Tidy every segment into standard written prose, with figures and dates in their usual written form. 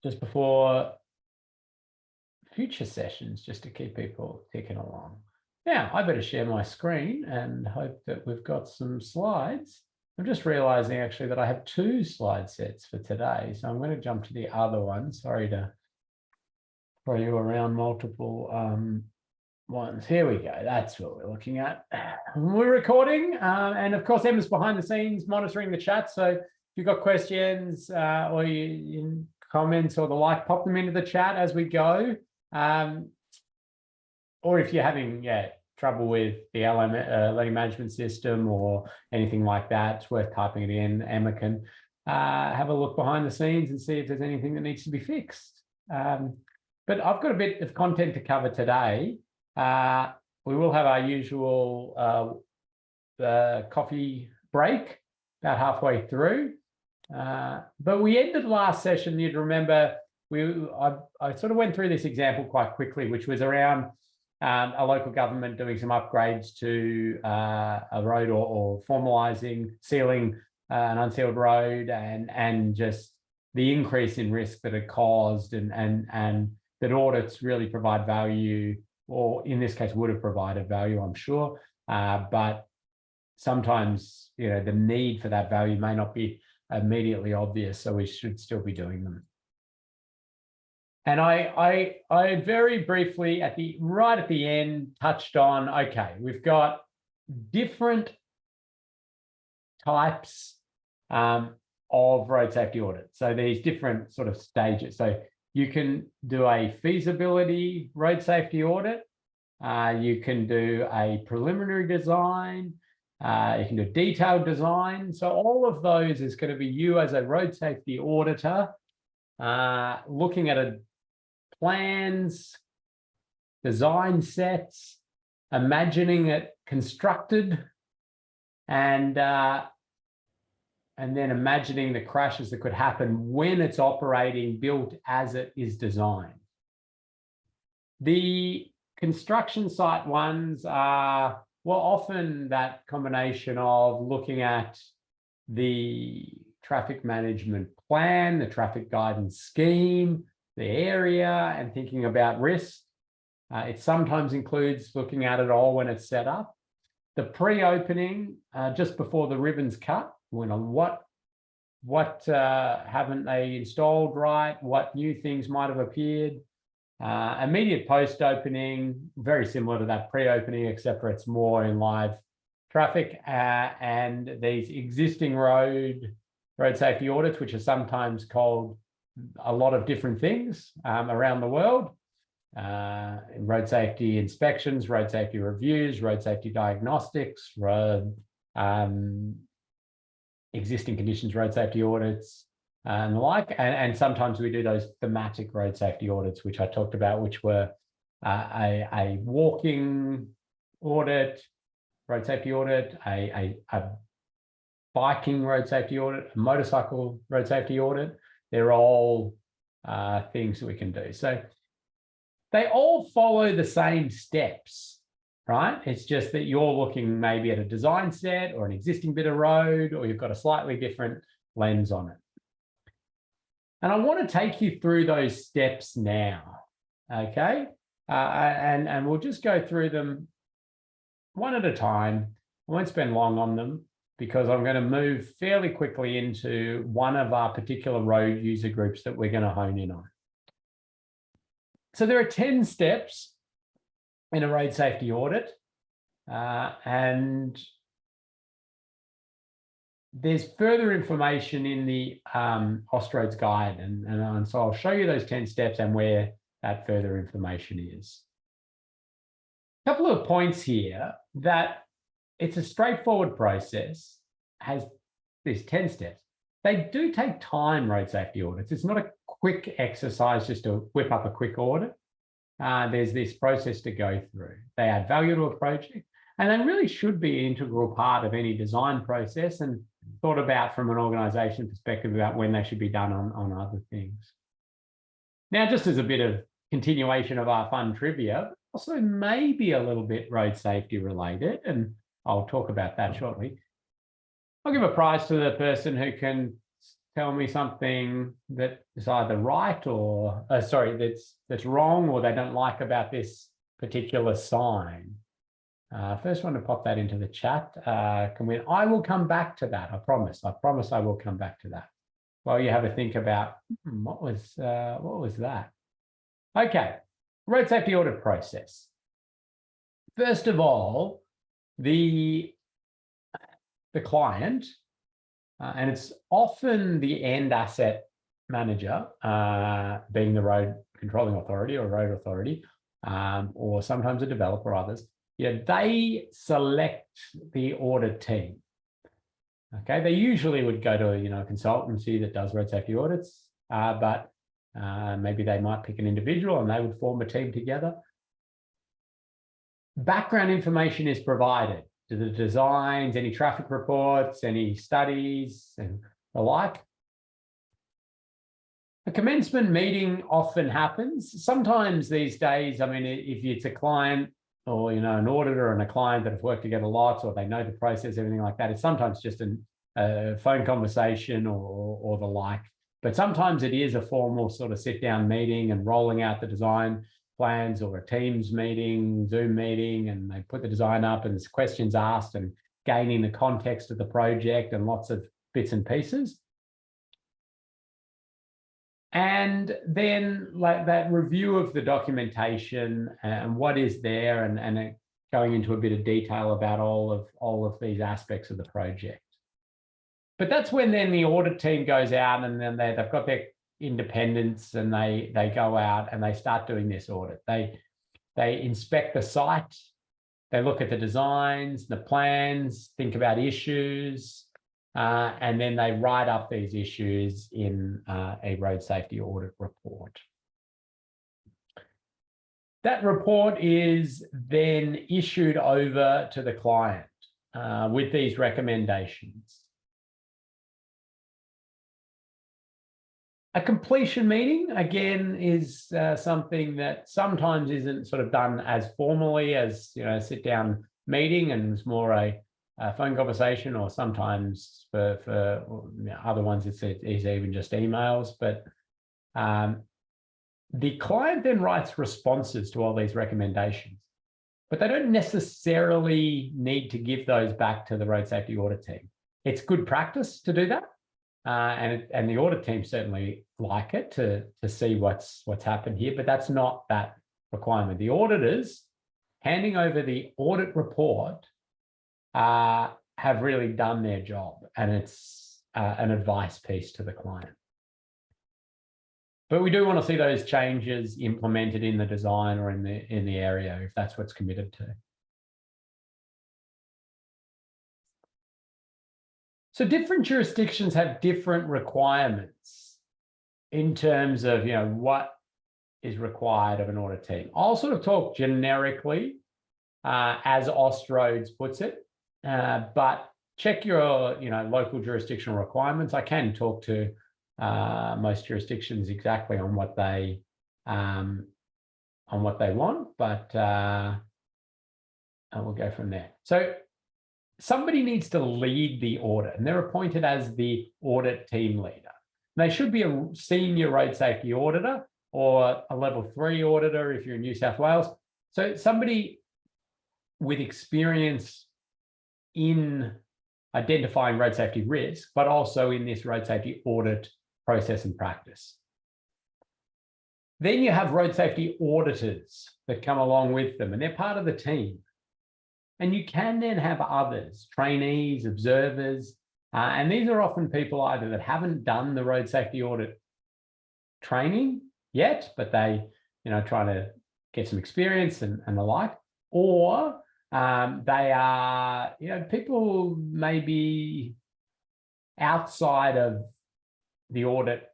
just before future sessions, just to keep people ticking along. Now, I better share my screen and hope that we've got some slides. I'm just realizing actually that I have 2 slide sets for today. So I'm going to jump to the other one. Sorry to throw you around multiple ones. Here we go. That's what we're looking at. We're recording. And of course, Emma's behind the scenes monitoring the chat. So if you've got questions or you comments or the like, pop them into the chat as we go. Or if you're having trouble with the learning management system or anything like that, it's worth typing it in. Emma can have a look behind the scenes and see if there's anything that needs to be fixed. But I've got a bit of content to cover today. We will have our usual coffee break about halfway through. But we ended last session, you'd remember, I sort of went through this example quite quickly, which was around a local government doing some upgrades to a road or formalising, sealing an unsealed road and just the increase in risk that it caused and that audits really provide value, or in this case would have provided value, I'm sure. But sometimes, the need for that value may not be immediately obvious, so we should still be doing them. And I very briefly right at the end touched on, okay, we've got different types of road safety audit. So these different sort of stages. So you can do a feasibility road safety audit. You can do a preliminary design. You can do detailed design. So all of those is going to be you as a road safety auditor looking at plans, design sets, imagining it constructed, and then imagining the crashes that could happen when it's operating, built as it is designed. The construction site ones are, well, often that combination of looking at the traffic management plan, the traffic guidance scheme, the area, and thinking about risk. It sometimes includes looking at it all when it's set up. The pre-opening, just before the ribbon's cut, what haven't they installed right? What new things might have appeared? Immediate post-opening, very similar to that pre-opening, except for it's more in live traffic, and these existing road safety audits, which are sometimes called a lot of different things around the world. Road safety inspections, road safety reviews, road safety diagnostics, existing conditions road safety audits, and the like. And sometimes we do those thematic road safety audits, which I talked about, which were a walking audit, road safety audit, a biking road safety audit, a motorcycle road safety audit. They're all things that we can do. So they all follow the same steps, right? It's just that you're looking maybe at a design set or an existing bit of road, or you've got a slightly different lens on it. And I want to take you through those steps now, okay? And we'll just go through them one at a time. I won't spend long on them because I'm going to move fairly quickly into one of our particular road user groups that we're going to hone in on. So there are 10 steps in a road safety audit, and there's further information in the Austroads guide, and so I'll show you those 10 steps and where that further information is. A couple of points here that it's a straightforward process, has these 10 steps. They do take time, road safety audits. It's not a quick exercise just to whip up a quick audit. There's this process to go through. They add value to a project, and they really should be an integral part of any design process and thought about from an organisation perspective about when they should be done on other things. Now, just as a bit of continuation of our fun trivia, also maybe a little bit road safety related, and I'll talk about that shortly. I'll give a prize to the person who can tell me something that is either right or sorry, that's wrong, or they don't like about this particular sign. First one to pop that into the chat. I will come back to that. I promise I will come back to that. While you have a think about what was that? Okay, road safety audit process. First of all, the client, and it's often the end asset manager, being the road controlling authority or road authority, or sometimes a developer or others. Yeah, they select the audit team. Okay, they usually would go to a consultancy that does road safety audits, but maybe they might pick an individual and they would form a team together. Background information is provided to the designs, any traffic reports, any studies, and the like. A commencement meeting often happens. Sometimes these days, I mean, if it's a client or an auditor and a client that have worked together lots, or they know the process, everything like that, it's sometimes just a phone conversation or the like. But sometimes it is a formal sort of sit-down meeting and rolling out the design plans, or a Teams meeting, Zoom meeting, and they put the design up and there's questions asked and gaining the context of the project and lots of bits and pieces. And then like that review of the documentation and what is there, and going into a bit of detail about all of these aspects of the project. But that's when then the audit team goes out, and then they've got their independence, and they go out and they start doing this audit. They inspect the site, they look at the designs, the plans, think about issues, and then they write up these issues in a road safety audit report. That report is then issued over to the client with these recommendations. A completion meeting, again, is something that sometimes isn't sort of done as formally as a sit-down meeting, and it's more a phone conversation, or sometimes for other ones it's even just emails. But the client then writes responses to all these recommendations, but they don't necessarily need to give those back to the road safety audit team. It's good practice to do that. And the audit team certainly like it to see what's happened here, but that's not that requirement. The auditors handing over the audit report have really done their job, and it's an advice piece to the client. But we do want to see those changes implemented in the design or in the area, if that's what's committed to. So different jurisdictions have different requirements in terms of what is required of an audit team. I'll sort of talk generically as Austroads puts it, but check your local jurisdictional requirements. I can talk to most jurisdictions exactly on what they want, but we'll go from there. So somebody needs to lead the audit, and they're appointed as the audit team leader. They should be a senior road safety auditor or a level 3 auditor if you're in New South Wales. So somebody with experience in identifying road safety risk, but also in this road safety audit process and practice. Then you have road safety auditors that come along with them, and they're part of the team. And you can then have others, trainees, observers, and these are often people either that haven't done the road safety audit training yet, but they, trying to get some experience and the like, or they are, people maybe outside of the audit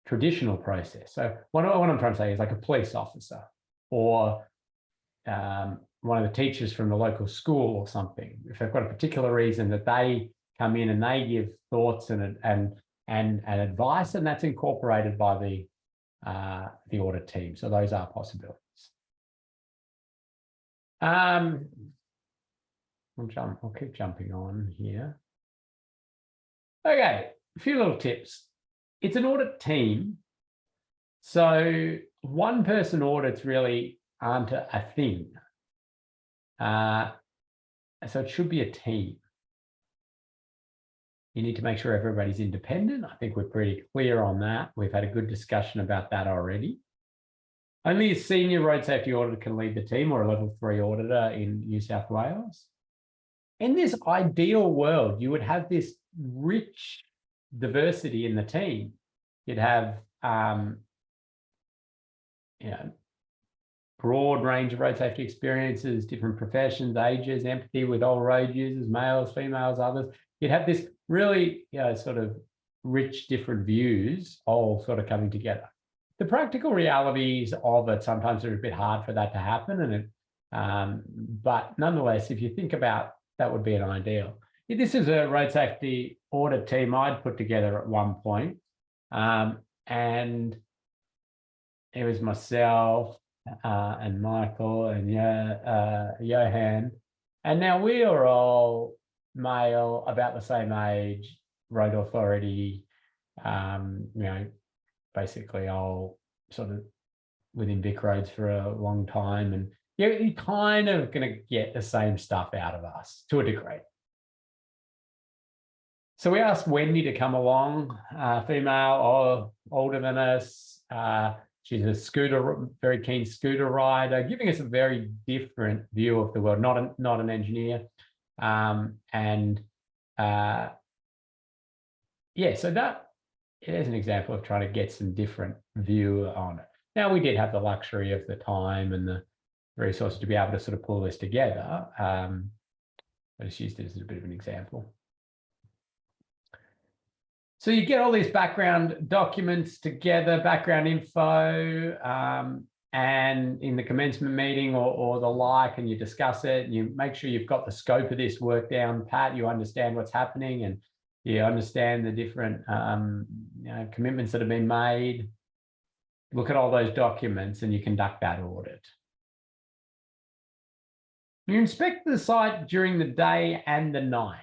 traditional process. So what I'm trying to say is like a police officer, or one of the teachers from the local school or something. If they've got a particular reason that they come in and they give thoughts and advice, and that's incorporated by the audit team. So those are possibilities. I'll keep jumping on here. Okay, a few little tips. It's an audit team. So one person audits really aren't a thing. So it should be a team. You need to make sure everybody's independent. I think we're pretty clear on that. We've had a good discussion about that already. Only a senior road safety auditor can lead the team, or a level 3 auditor in New South Wales. In this ideal world, you would have this rich diversity in the team. You'd have, broad range of road safety experiences, different professions, ages, empathy with all road users, males, females, others. You'd have this really, sort of rich, different views all sort of coming together. The practical realities of it sometimes are a bit hard for that to happen, and but nonetheless, if you think about that, would be an ideal. This is a road safety audit team I'd put together at one point, and it was myself and Michael and Johan, and now we are all male, about the same age, road authority, basically all sort of within Vic Roads for a long time, and you're kind of going to get the same stuff out of us to a degree. So we asked Wendy to come along, female or older than us. She's a very keen scooter rider, giving us a very different view of the world, not an engineer. So that is an example of trying to get some different view on it. Now, we did have the luxury of the time and the resources to be able to sort of pull this together. I just used it as a bit of an example. So you get all these background documents together, background info, and in the commencement meeting or the like, and you discuss it, and you make sure you've got the scope of this work down pat, you understand what's happening, and you understand the different commitments that have been made. Look at all those documents and you conduct that audit. You inspect the site during the day and the night.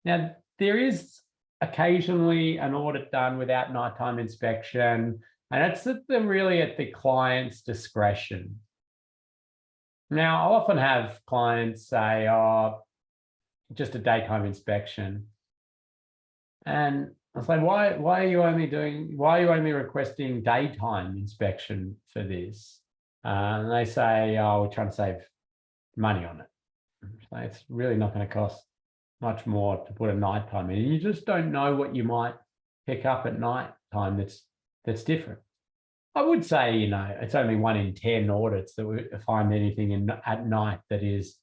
Now, there is occasionally an audit done without nighttime inspection, and it's really at the client's discretion. Now, I'll often have clients say, oh, just a daytime inspection. And I say, why are you only requesting daytime inspection for this? And they say, oh, we're trying to save money on it. So it's really not going to cost much more to put a nighttime in. You just don't know what you might pick up at nighttime that's different. I would say, it's only 1 in 10 audits that we find anything at night that is,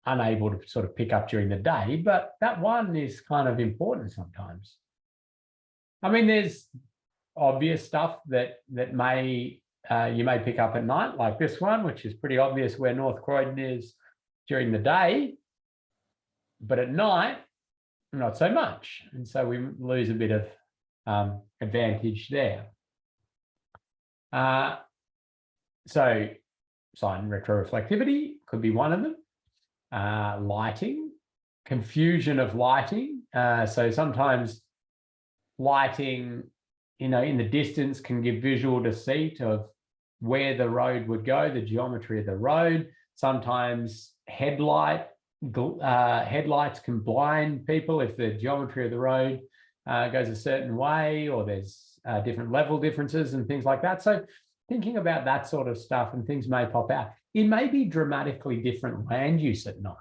unable to sort of pick up during the day, but that one is kind of important sometimes. I mean, there's obvious stuff that you may pick up at night, like this one, which is pretty obvious where North Croydon is during the day, but at night, not so much. And so we lose a bit of advantage there. So sign retroreflectivity could be one of them. Lighting, confusion of lighting. So sometimes lighting, in the distance can give visual deceit of where the road would go, the geometry of the road. Sometimes headlights can blind people if the geometry of the road goes a certain way, or there's different level differences and things like that. So thinking about that sort of stuff, and things may pop out. It may be dramatically different land use at night.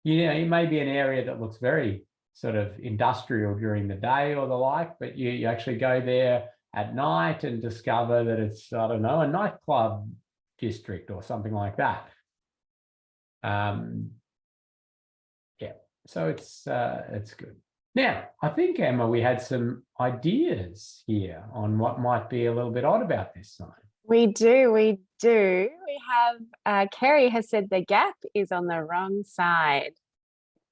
It may be an area that looks very sort of industrial during the day or the like, but you actually go there at night and discover that it's, I don't know, a nightclub district or something like that. So it's good. Now, I think, Emma, we had some ideas here on what might be a little bit odd about this sign. We do. We have, Kerry has said the gap is on the wrong side.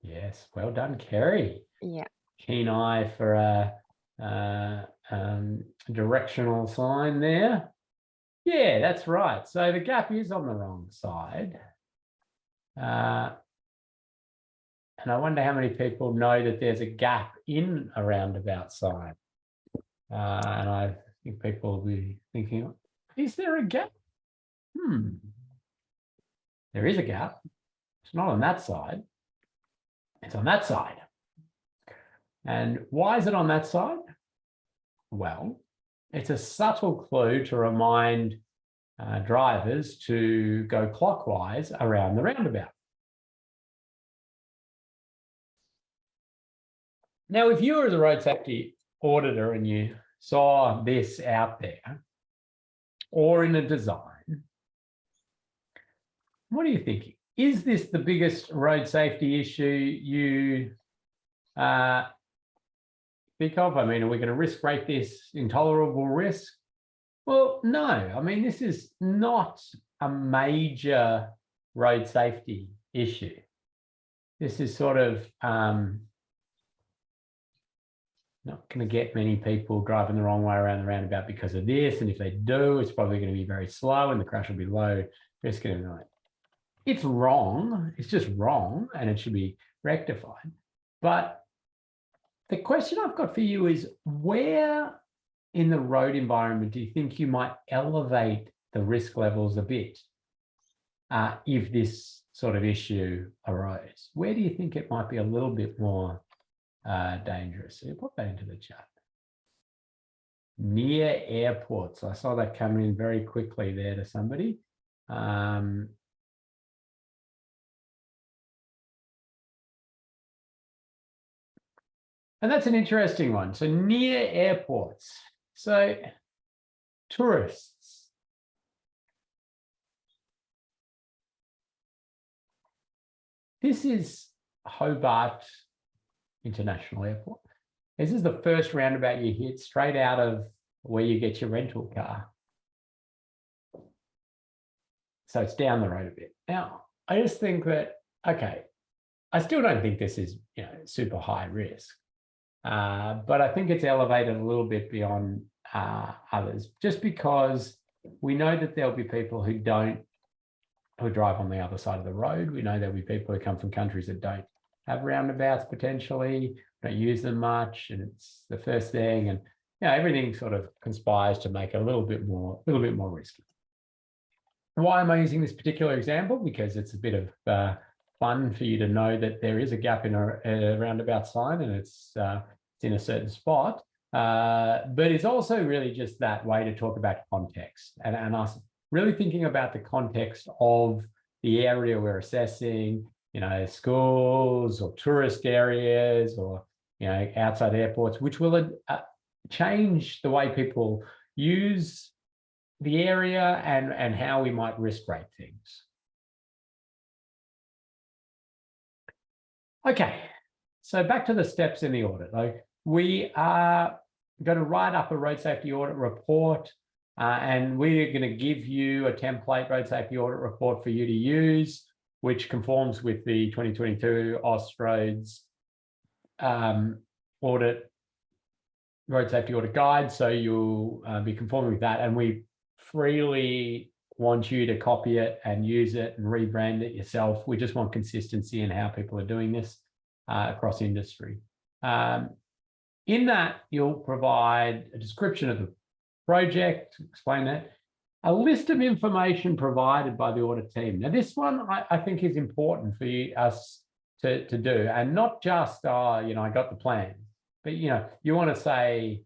Yes, well done, Kerry. Yeah. Keen eye for a directional sign there. Yeah, that's right. So the gap is on the wrong side. And I wonder how many people know that there's a gap in a roundabout sign. And I think people will be thinking, is there a gap? There is a gap. It's not on that side. It's on that side. And why is it on that side? Well, it's a subtle clue to remind drivers to go clockwise around the roundabout. Now, if you were the road safety auditor and you saw this out there or in a design, what are you thinking? Is this the biggest road safety issue you think of? I mean, are we going to risk rate this intolerable risk? Well, no. I mean, this is not a major road safety issue. This is sort of not going to get many people driving the wrong way around the roundabout because of this. And if they do, it's probably going to be very slow and the crash will be low risk and everything. It's wrong. It's just wrong and it should be rectified. But the question I've got for you is, where in the road environment do you think you might elevate the risk levels a bit if this sort of issue arose? Where do you think it might be a little bit more dangerous? So you put that into the chat. Near airports. I saw that come in very quickly there to somebody. And that's an interesting one. So near airports. So tourists. This is Hobart International Airport. This is the first roundabout you hit straight out of where you get your rental car. So it's down the road a bit. Now, I just think that, okay, I still don't think this is, super high risk. But I think it's elevated a little bit beyond others, just because we know that there'll be people who drive on the other side of the road. We know there'll be people who come from countries that don't have roundabouts potentially, don't use them much, and it's the first thing. And everything sort of conspires to make it a little bit more risky. Why am I using this particular example? Because it's a bit of fun for you to know that there is a gap in a roundabout sign, and it's in a certain spot. But it's also really just that way to talk about context and us really thinking about the context of the area we're assessing, schools or tourist areas or, outside airports, which will change the way people use the area and how we might risk rate things. Okay, so back to the steps in the audit. We are going to write up a road safety audit report, and we're going to give you a template road safety audit report for you to use, which conforms with the 2022 Austroads road safety audit guide. So you'll be conforming with that, and we freely want you to copy it and use it and rebrand it yourself. We just want consistency in how people are doing this across industry. In that, you'll provide a description of the project, explain that, a list of information provided by the audit team. Now, this one I think is important for us to do, and not just, I got the plan, but you want to say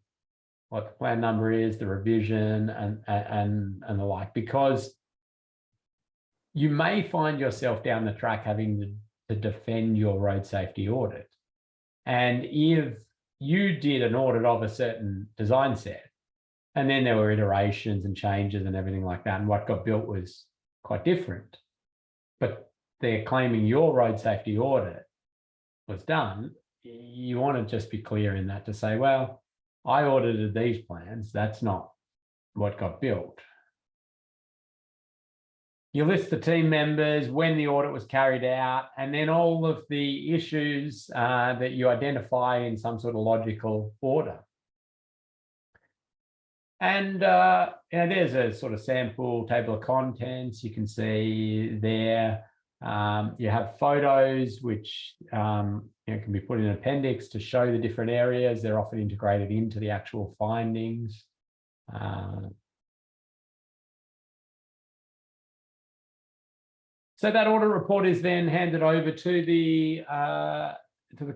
what the plan number is, the revision, and the like, because you may find yourself down the track having to defend your road safety audit. And if you did an audit of a certain design set, and then there were iterations and changes and everything like that, and what got built was quite different, but they're claiming your road safety audit was done, you want to just be clear in that to say, well, I audited these plans, that's not what got built. You list the team members, when the audit was carried out, and then all of the issues that you identify in some sort of logical order. And there's a sort of sample table of contents you can see there. You have photos, which can be put in an appendix to show the different areas. They're often integrated into the actual findings. So that audit report is then handed over to the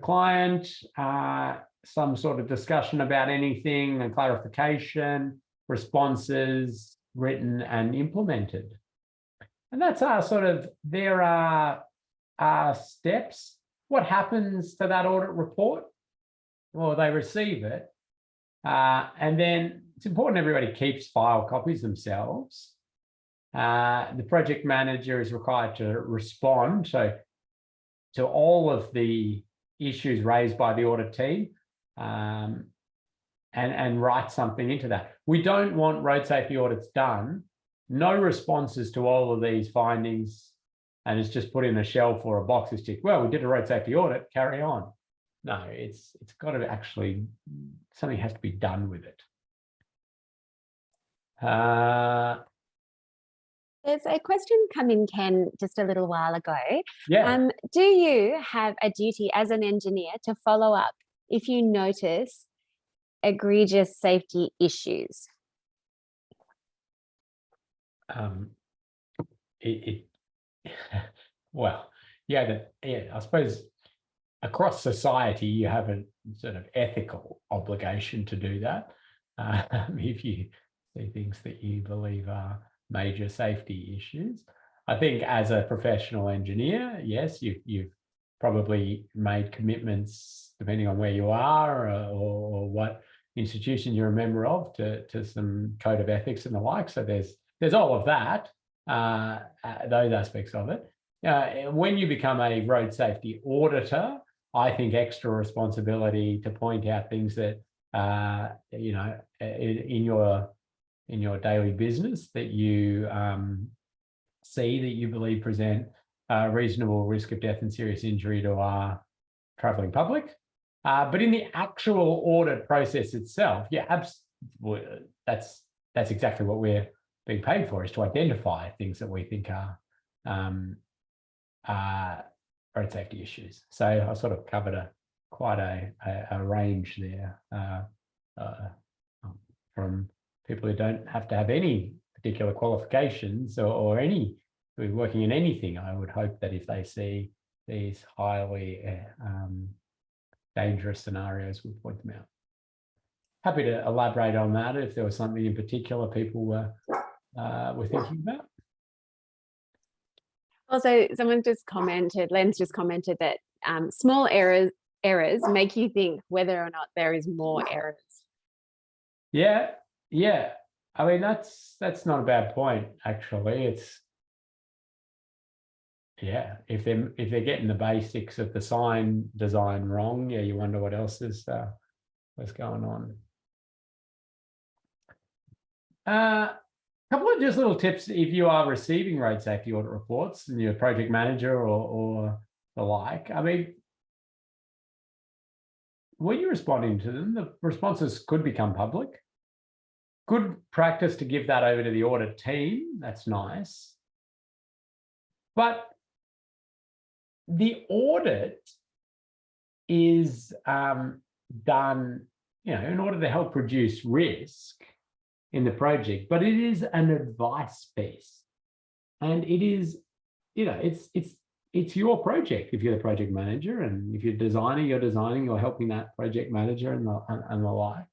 client. Some sort of discussion about anything and clarification, responses written and implemented. And that's our there are steps. What happens to that audit report? Well, they receive it. And then it's important everybody keeps file copies themselves. The project manager is required to respond to all of the issues raised by the audit team and write something into that. We don't want road safety audits done, no responses to all of these findings, and it's just put in a shelf or a box is ticked. Well, we did a road safety audit, carry on. No, it's got to actually, something has to be done with it. There's a question come in, Ken, just a little while ago. Yeah. Do you have a duty as an engineer to follow up if you notice egregious safety issues? Well, yeah, I suppose across society, you have a sort of ethical obligation to do that. If you see things that you believe are major safety issues. I think as a professional engineer, yes, you've probably made commitments, depending on where you are or what institution you're a member of, to some code of ethics and the like. So there's all of that, those aspects of it. When you become a road safety auditor, I think extra responsibility to point out things that in your daily business that you see that you believe present a reasonable risk of death and serious injury to our travelling public. But in the actual audit process itself, yeah, that's exactly what we're being paid for, is to identify things that we think are road safety issues. So I sort of covered quite a range there from people who don't have to have any particular qualifications or any working in anything. I would hope that if they see these highly dangerous scenarios, we'll point them out. Happy to elaborate on that if there was something in particular people were thinking about. Also, someone just commented, Len's just commented that small errors make you think whether or not there is more errors. Yeah. I mean, that's not a bad point, actually. It's, yeah, if they're getting the basics of the sign design wrong, yeah, you wonder what else is what's going on. A couple of just little tips if you are receiving road safety audit reports and you're a project manager or the like. I mean, when you're responding to them, the responses could become public. Good practice to give that over to the audit team. That's nice. But the audit is done, in order to help reduce risk in the project, but it is an advice piece, and it is, it's your project if you're the project manager, and if you're designing, you're helping that project manager and the like.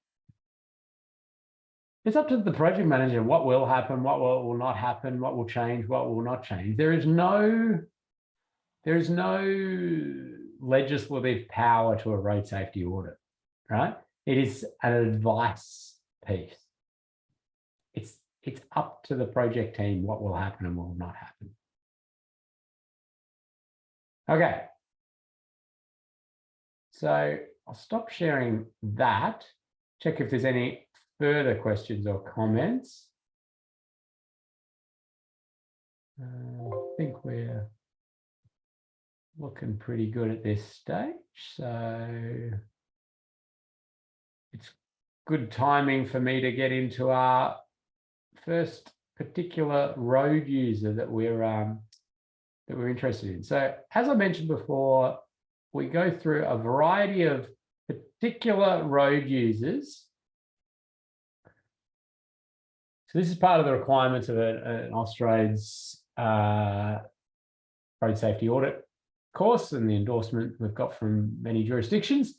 It's up to the project manager what will happen, what will not happen, what will change, what will not change. There is no legislative power to a road safety audit, right? It is an advice piece. It's up to the project team what will happen and what will not happen. Okay. So I'll stop sharing that. Check if there's any further questions or comments. I think we're looking pretty good at this stage. So it's good timing for me to get into our first particular road user that we're that we're interested in. So as I mentioned before, we go through a variety of particular road users. So this is part of the requirements of an Austrade's road safety audit course, and the endorsement we've got from many jurisdictions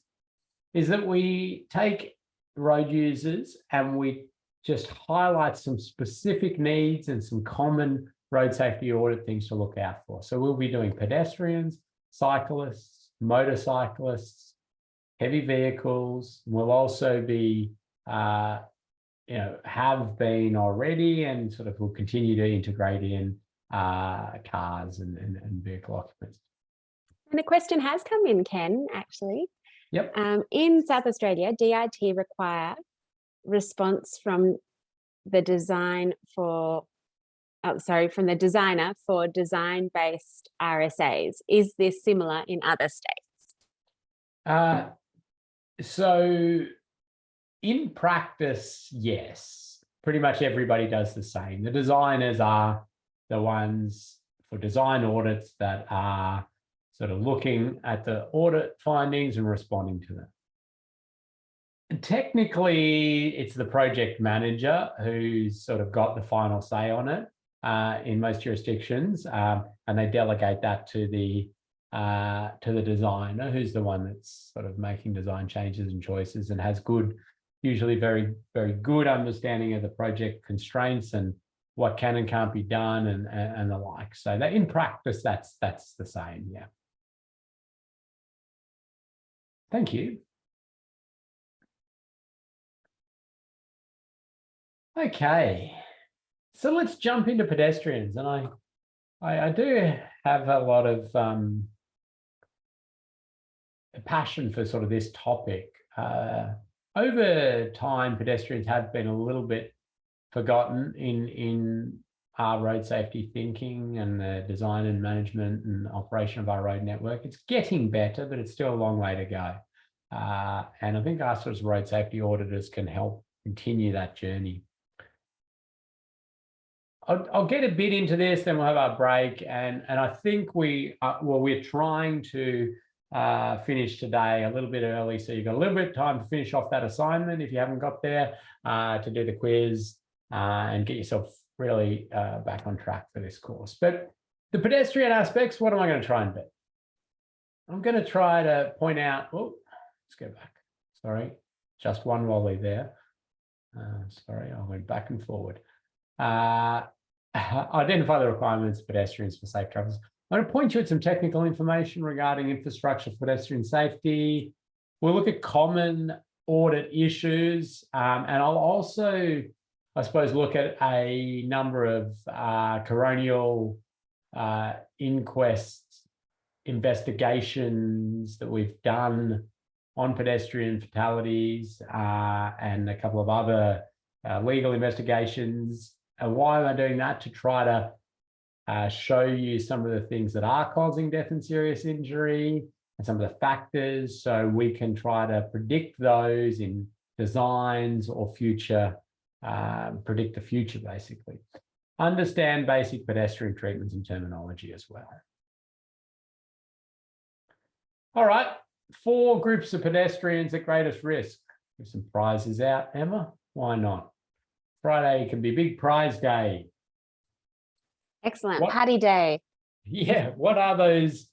is that we take road users and we just highlight some specific needs and some common road safety audit things to look out for. So we'll be doing pedestrians, cyclists, motorcyclists, heavy vehicles. We'll also be, have been already and sort of will continue to integrate in cars and vehicle occupants. And a question has come in, Ken, actually. Yep. In South Australia, DIT require response from the designer for design-based RSAs. Is this similar in other states? So in practice, yes, pretty much everybody does the same. The designers are the ones for design audits that are sort of looking at the audit findings and responding to them. And technically, it's the project manager who's sort of got the final say on it in most jurisdictions, and they delegate that to the designer, who's the one that's sort of making design changes and choices and has good, usually very, very good understanding of the project constraints and what can and can't be done and the like. So that in practice, that's the same, yeah. Thank you. Okay, so let's jump into pedestrians, and I do have a lot of passion for sort of this topic. Over time, pedestrians have been a little bit forgotten in our road safety thinking and the design and management and operation of our road network. It's getting better, but it's still a long way to go. And I think us as road safety auditors can help continue that journey. I'll get a bit into this, then we'll have our break. And I think we're trying to finish today a little bit early. So you've got a little bit of time to finish off that assignment if you haven't got there, to do the quiz and get yourself really back on track for this course. But the pedestrian aspects, what am I going to try and do? I'm going to try to point out, oh, let's go back. Sorry, just one volley there. Sorry, I went back and forward. Identify the requirements of pedestrians for safe travels. I'm going to point you at some technical information regarding infrastructure for pedestrian safety. We'll look at common audit issues, and I'll also, I suppose, look at a number of coronial inquests, investigations that we've done on pedestrian fatalities, and a couple of other legal investigations. And why am I doing that? To try to show you some of the things that are causing death and serious injury and some of the factors, so we can try to predict those in designs or future, predict the future, basically. Understand basic pedestrian treatments and terminology as well. All right, 4 groups of pedestrians at greatest risk. There's some prizes out, Emma. Why not? Friday can be big prize day. Excellent. Paddy Day. Yeah, what are those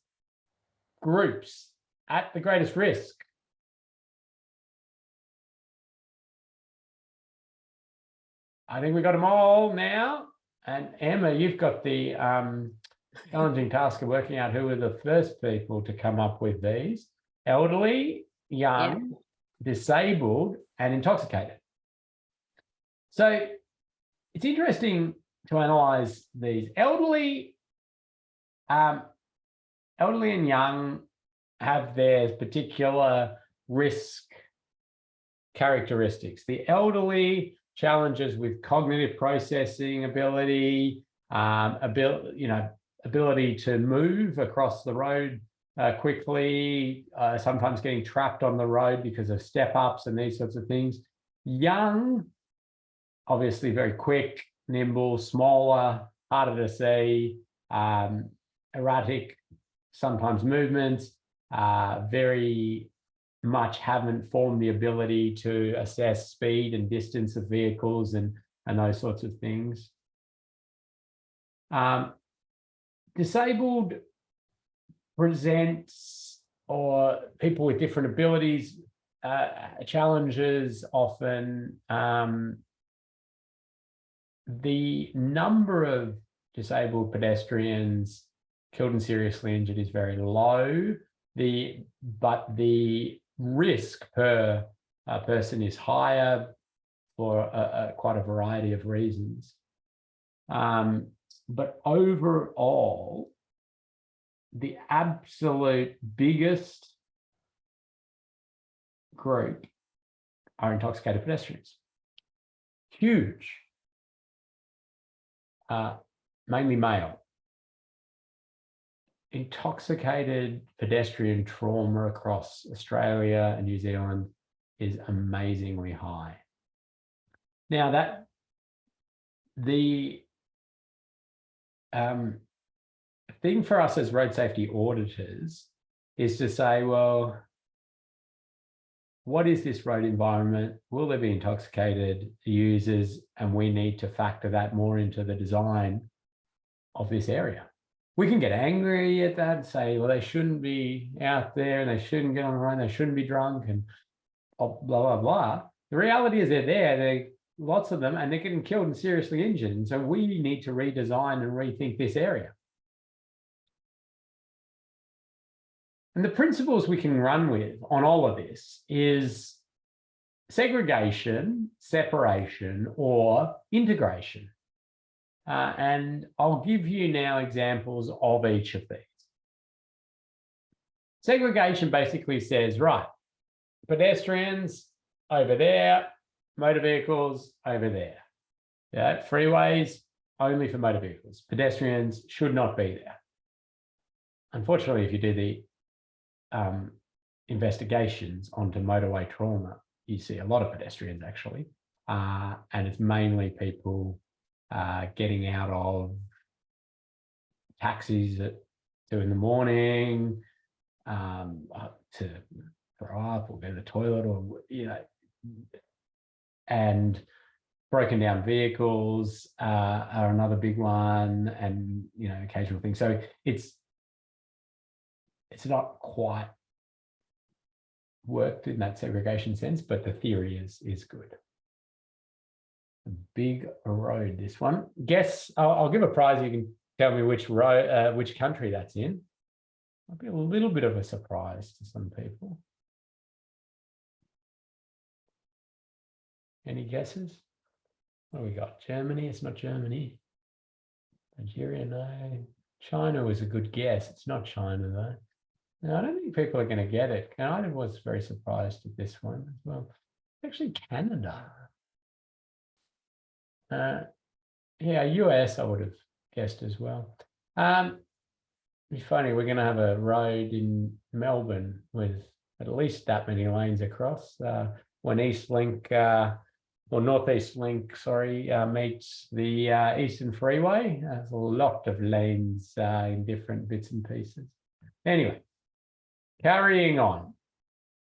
groups at the greatest risk? I think we've got them all now. And Emma, you've got the challenging task of working out who were the first people to come up with these. Elderly, young, disabled, and intoxicated. So it's interesting to analyze these. Elderly and young have their particular risk characteristics. The elderly, challenges with cognitive processing ability, ability to move across the road quickly, sometimes getting trapped on the road because of step-ups and these sorts of things. Young, obviously very quick, nimble, smaller, harder to see, erratic, sometimes movements, very much haven't formed the ability to assess speed and distance of vehicles and those sorts of things. Disabled presents, or people with different abilities, challenges often. The number of disabled pedestrians killed and seriously injured is very low. But the risk per person is higher for quite a variety of reasons. But overall, the absolute biggest group are intoxicated pedestrians. Huge. Mainly male. Intoxicated pedestrian trauma across Australia and New Zealand is amazingly high. Now, that the thing for us as road safety auditors is to say, well, what is this road environment? Will there be intoxicated users? And we need to factor that more into the design of this area. We can get angry at that and say, well, they shouldn't be out there and they shouldn't get on the road, they shouldn't be drunk and blah, blah, blah. The reality is they're there, lots of them, and they're getting killed and seriously injured. And so we need to redesign and rethink this area. And the principles we can run with on all of this is segregation, separation, or integration. And I'll give you now examples of each of these. Segregation basically says, right, pedestrians over there, motor vehicles over there. Yeah, freeways only for motor vehicles. Pedestrians should not be there. Unfortunately, if you do the investigations onto motorway trauma, you see a lot of pedestrians actually, and it's mainly people getting out of taxis at 2 in the morning to throw up or go to the toilet, or and broken down vehicles are another big one, and occasional things. So it's not quite worked in that segregation sense, but the theory is good. A big road, this one. Guess, I'll give a prize. You can tell me which road, which country that's in. Might be a little bit of a surprise to some people. Any guesses? What have we got? Germany? It's not Germany. Nigeria, no. China was a good guess. It's not China though. No, I don't think people are going to get it. I was very surprised at this one as well. Actually, Canada. Yeah, US I would have guessed as well. It'd be funny, we're going to have a road in Melbourne with at least that many lanes across. When Northeast Link, sorry, meets the Eastern Freeway, there's a lot of lanes in different bits and pieces. Anyway, carrying on.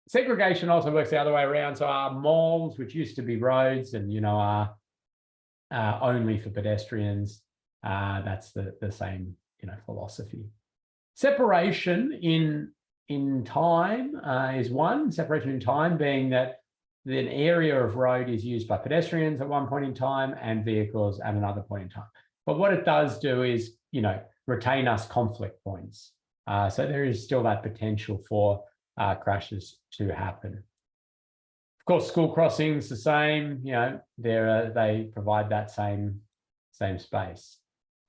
Segregation also works the other way around. So our malls, which used to be roads and, are only for pedestrians, that's the same, philosophy. Separation in time is one. Separation in time being that an area of road is used by pedestrians at one point in time and vehicles at another point in time. But what it does do is, retain us conflict points. So there is still that potential for crashes to happen. Of course, school crossings the same. They provide that same space,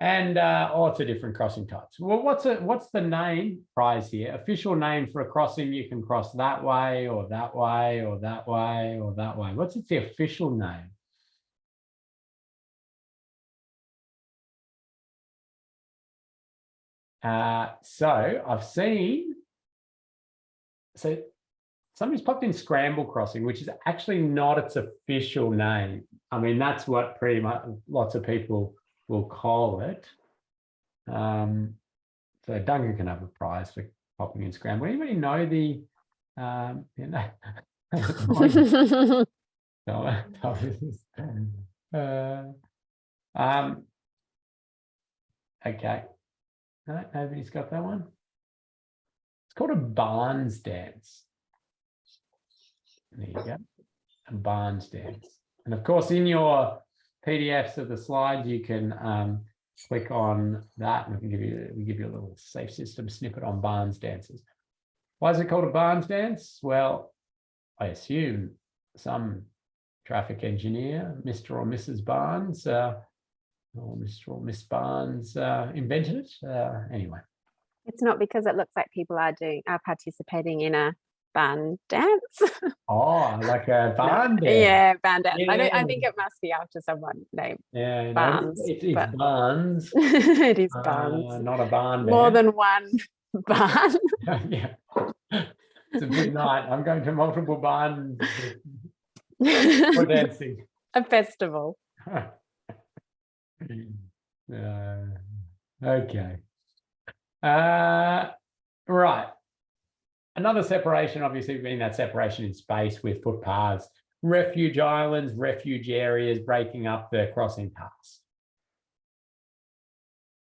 and lots of different crossing types. Well, what's the name prize here? Official name for a crossing? You can cross that way, or that way, or that way, or that way. What's the official name? So I've seen. So somebody's popped in scramble crossing, which is actually not its official name. I mean, that's what pretty much lots of people will call it. So So Duncan can have a prize for popping in scramble. Anybody know the you know, okay. No, nobody's got that one. It's called a Barnes dance. There you go. A Barnes dance. And of course, in your PDFs of the slides, you can click on that, and we give you a little safe system snippet on Barnes dances. Why is it called a Barnes dance? Well, I assume some traffic engineer, Mr. or Mrs. Barnes, or Mr. or Miss Barnes invented it. Anyway. It's not because it looks like people are participating in a barn dance. Oh, like a barn dance. Yeah, barn dance. Yeah. I think it must be after someone named Barnes. It's Barnes. It is Barnes. Not a barn dance. More than one barn. Yeah. It's a big night. I'm going to multiple barns for dancing. A festival. Okay. Right. Another separation, obviously, being that separation in space with footpaths, refuge islands, refuge areas, breaking up the crossing paths.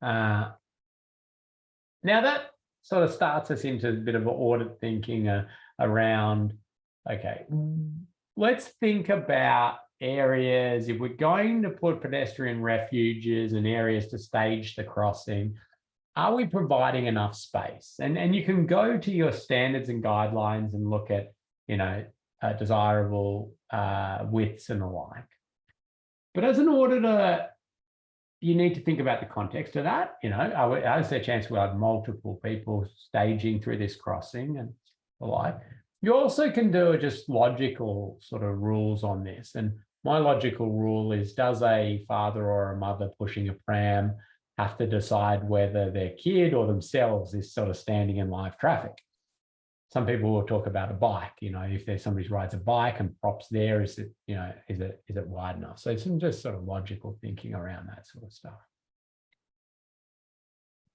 Now that sort of starts us into a bit of audit thinking around, okay, let's think about areas. If we're going to put pedestrian refuges and areas to stage the crossing, are we providing enough space? And you can go to your standards and guidelines and look at, desirable widths and the like. But as an auditor, you need to think about the context of that. Is there a chance we'll have multiple people staging through this crossing and the like? You also can do just logical sort of rules on this. And my logical rule is, does a father or a mother pushing a pram have to decide whether their kid or themselves is sort of standing in live traffic? Some people will talk about a bike. If there's somebody who rides a bike and props there, is it wide enough? So some just sort of logical thinking around that sort of stuff.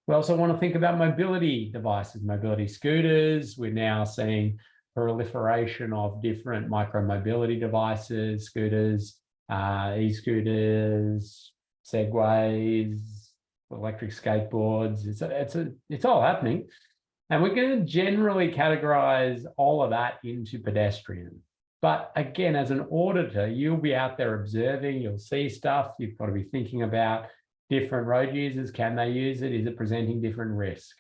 We also want to think about mobility devices, mobility scooters. We're now seeing proliferation of different micro-mobility devices, scooters, e-scooters, segways, electric skateboards. It's all happening. And we're going to generally categorize all of that into pedestrian. But again, as an auditor, you'll be out there observing, you'll see stuff. You've got to be thinking about different road users. Can they use it? Is it presenting different risk?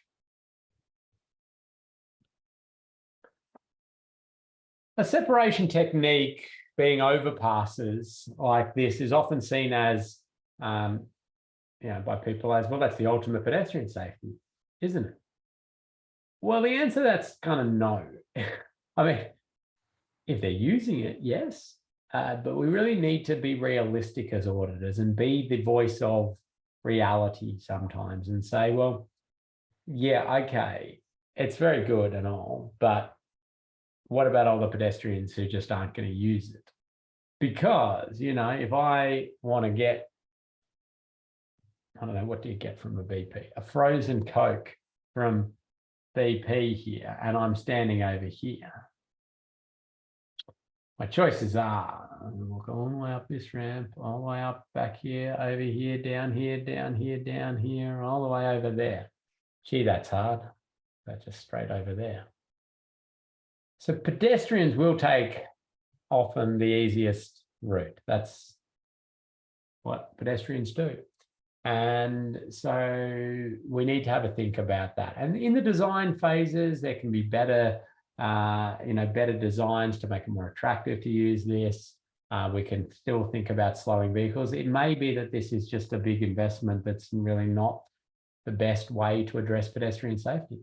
A separation technique, being overpasses like this, is often seen as, by people as, well, that's the ultimate pedestrian safety, isn't it? Well, the answer to that's kind of no. I mean, if they're using it, yes, but we really need to be realistic as auditors and be the voice of reality sometimes and say, well, yeah, okay, it's very good and all, but what about all the pedestrians who just aren't going to use it? Because, if I want to get, I don't know, what do you get from a BP? A frozen Coke from BP here, and I'm standing over here. My choices are, walk all the way up this ramp, all the way up back here, over here, down here, down here, down here, all the way over there. Gee, that's hard. That's just straight over there. So pedestrians will take often the easiest route. That's what pedestrians do. And so we need to have a think about that. And in the design phases, there can be better, better designs to make it more attractive to use this. We can still think about slowing vehicles. It may be that this is just a big investment that's really not the best way to address pedestrian safety.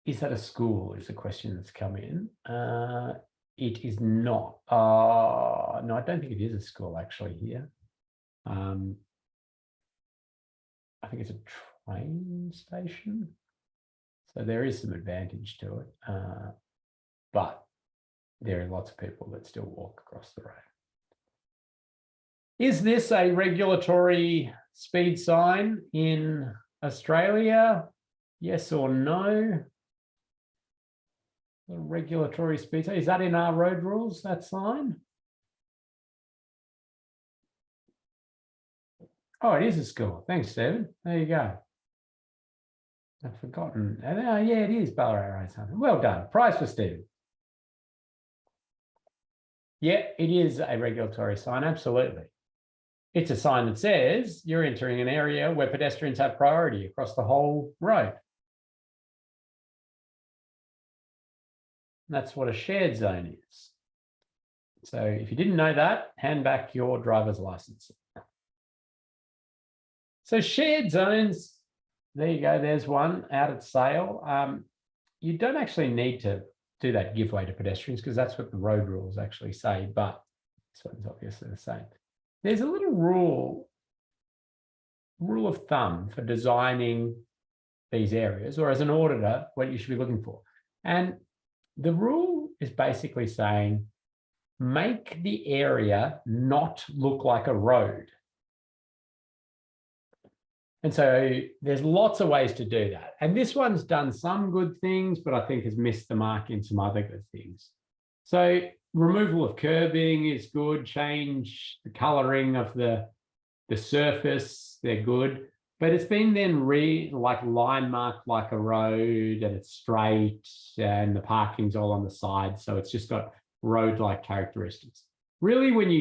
Is that a school? Is a question that's come in. It is not. No, I don't think it is a school actually here. I think it's a train station. So there is some advantage to it. But there are lots of people that still walk across the road. Is this a regulatory speed sign in Australia? Yes or no? A regulatory speed sign. Is that in our road rules, that sign? Oh, it is a score. Thanks, Stephen. There you go. I've forgotten. Yeah, it is Ballarat Road sign. Well done. Prize for Stephen. Yeah, it is a regulatory sign, absolutely. It's a sign that says you're entering an area where pedestrians have priority across the whole road. That's what a shared zone is. So if you didn't know that, hand back your driver's license. So shared zones, there you go, there's one out at sale. You don't actually need to do that give way to pedestrians because that's what the road rules actually say, but this one's obviously the same. There's a little rule of thumb for designing these areas, or as an auditor, what you should be looking for. And the rule is basically saying, make the area not look like a road. And so there's lots of ways to do that. And this one's done some good things, but I think has missed the mark in some other good things. So removal of curbing is good, change the coloring of the surface, they're good. But it's been then line marked like a road, and it's straight and the parking's all on the side. So it's just got road-like characteristics. Really, when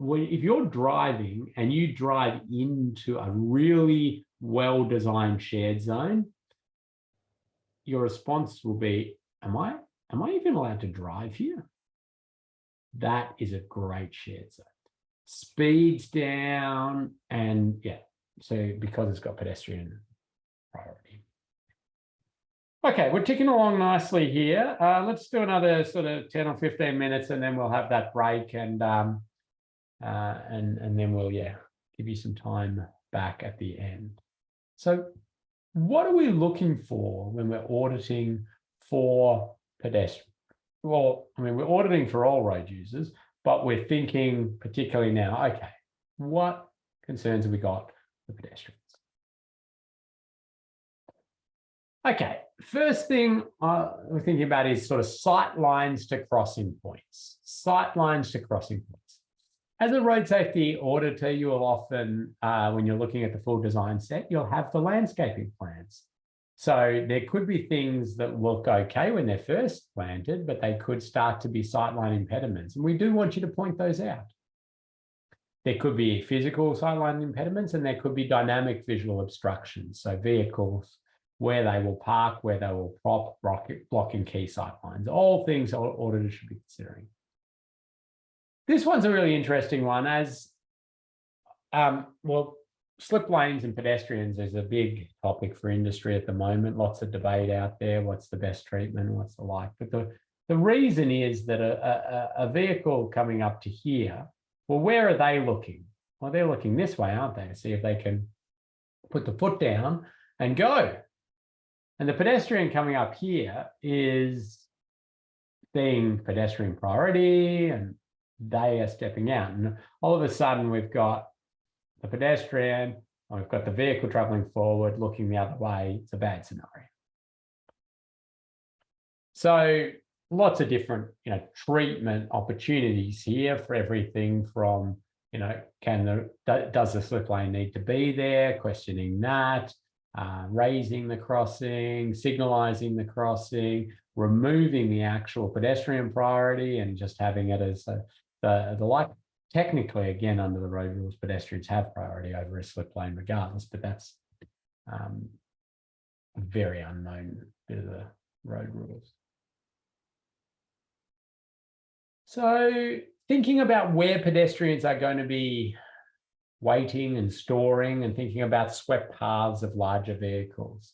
if you're driving and you drive into a really well-designed shared zone, your response will be, am I even allowed to drive here? That is a great shared zone. Speeds down, and yeah, so because it's got pedestrian priority. Okay, we're ticking along nicely here. Let's do another sort of 10 or 15 minutes, and then we'll have that break, and then we'll give you some time back at the end. So what are we looking for when we're auditing for pedestrians? Well, I mean, we're auditing for all road users, but we're thinking particularly now, okay, what concerns have we got for pedestrians? Okay, first thing we're thinking about is sort of sight lines to crossing points. Sight lines to crossing points. As a road safety auditor, you will often, when you're looking at the full design set, you'll have the landscaping plans. So there could be things that look okay when they're first planted, but they could start to be sightline impediments. And we do want you to point those out. There could be physical sightline impediments, and there could be dynamic visual obstructions. So vehicles, where they will park, where they will prop, blocking key sightlines, all things auditors should be considering. This one's a really interesting one, as slip lanes and pedestrians is a big topic for industry at the moment. Lots of debate out there. What's the best treatment? What's the like? But the reason is that a vehicle coming up to here, well, where are they looking? Well, they're looking this way, aren't they? To see if they can put the foot down and go. And the pedestrian coming up here is being pedestrian priority, and they are stepping out. And all of a sudden, we've got the pedestrian, and we've got the vehicle traveling forward, looking the other way. It's a bad scenario. So lots of different, treatment opportunities here for everything from, does the slip lane need to be there? Questioning that. Raising the crossing, signalizing the crossing, removing the actual pedestrian priority and just having it as the like. Technically, again, under the road rules, pedestrians have priority over a slip lane regardless, but that's a very unknown bit of the road rules. So thinking about where pedestrians are going to be waiting and storing, and thinking about swept paths of larger vehicles.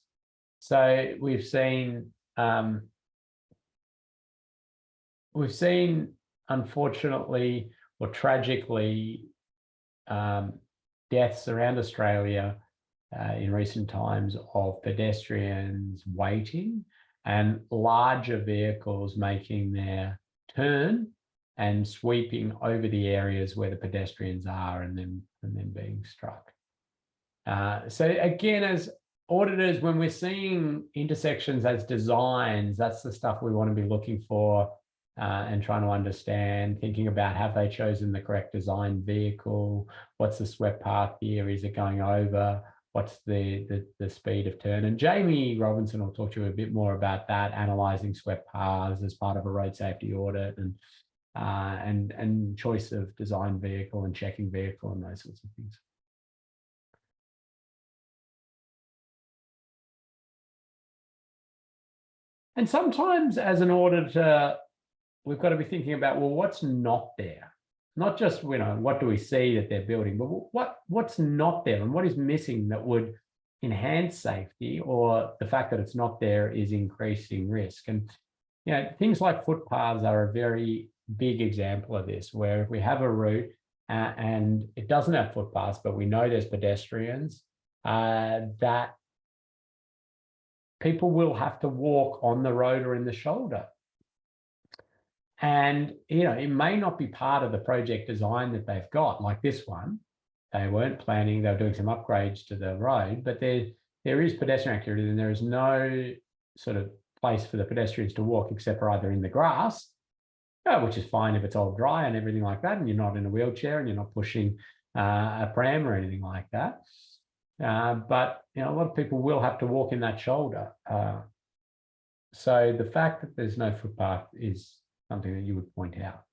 So we've seen unfortunately or tragically deaths around Australia in recent times of pedestrians waiting and larger vehicles making their turn and sweeping over the areas where the pedestrians are and then being struck. So again, as auditors, when we're seeing intersections as designs, that's the stuff we want to be looking for and trying to understand, thinking about, have they chosen the correct design vehicle? What's the swept path here? Is it going over? What's the speed of turn? And Jamie Robinson will talk to you a bit more about that, analysing swept paths as part of a road safety audit, and choice of design vehicle and checking vehicle and those sorts of things. And sometimes as an auditor, we've got to be thinking about, well, what's not there? Not just, you know, what do we see that they're building, but what's not there and what is missing that would enhance safety, or the fact that it's not there is increasing risk. And, you know, things like footpaths are a very big example of this, where if we have a route and it doesn't have footpaths, but we know there's pedestrians, that people will have to walk on the road or in the shoulder. And, you know, it may not be part of the project design that they've got, like this one. They weren't planning, they were doing some upgrades to the road, but there is pedestrian activity and there is no sort of place for the pedestrians to walk except for either in the grass, which is fine if it's all dry and everything like that, and you're not in a wheelchair and you're not pushing a pram or anything like that. But, you know, a lot of people will have to walk in that shoulder. So the fact that there's no footpath is something that you would point out.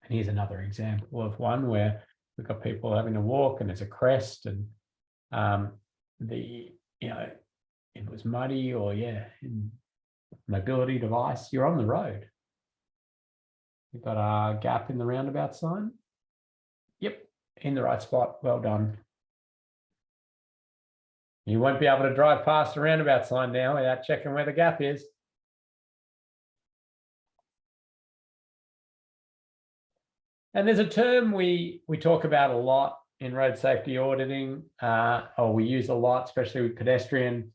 And here's another example of one where we've got people having to walk and there's a crest, and you know, it was muddy, or in mobility device, you're on the road. You've got a gap in the roundabout sign. Yep, in the right spot. Well done. You won't be able to drive past the roundabout sign now without checking where the gap is. And there's a term we talk about a lot in road safety auditing, or we use a lot, especially with pedestrian,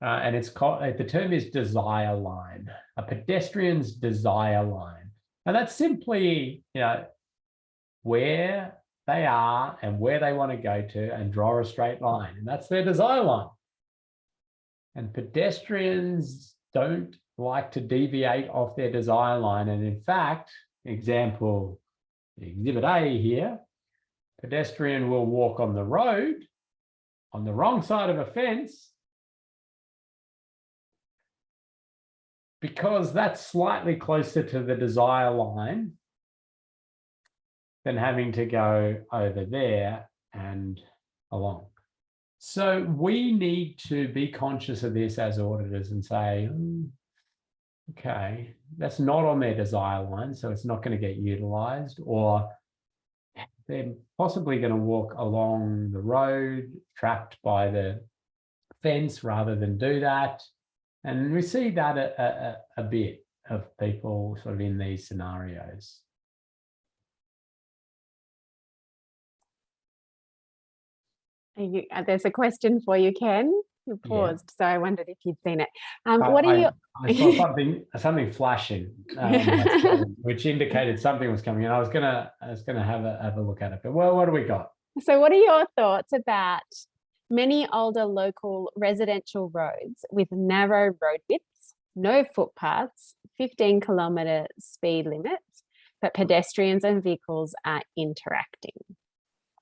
and it's called, the term is desire line, a pedestrian's desire line. And that's simply, you know, where they are and where they want to go to and draw a straight line, and that's their desire line. And pedestrians don't like to deviate off their desire line. And in fact, example, Exhibit A here, pedestrian will walk on the road on the wrong side of a fence because that's slightly closer to the desire line than having to go over there and along. So we need to be conscious of this as auditors and say, okay, that's not on their desire line, so it's not going to get utilised, or they're possibly going to walk along the road trapped by the fence rather than do that. And we see that a bit of people sort of in these scenarios. There's a question for you, Ken. You paused, so I wondered if you'd seen it. What are your... I saw something flashing, which indicated something was coming, and I was gonna have a look at it. But well, what do we got? So, what are your thoughts about many older local residential roads with narrow road widths, no footpaths, 15-kilometre speed limits, but pedestrians and vehicles are interacting?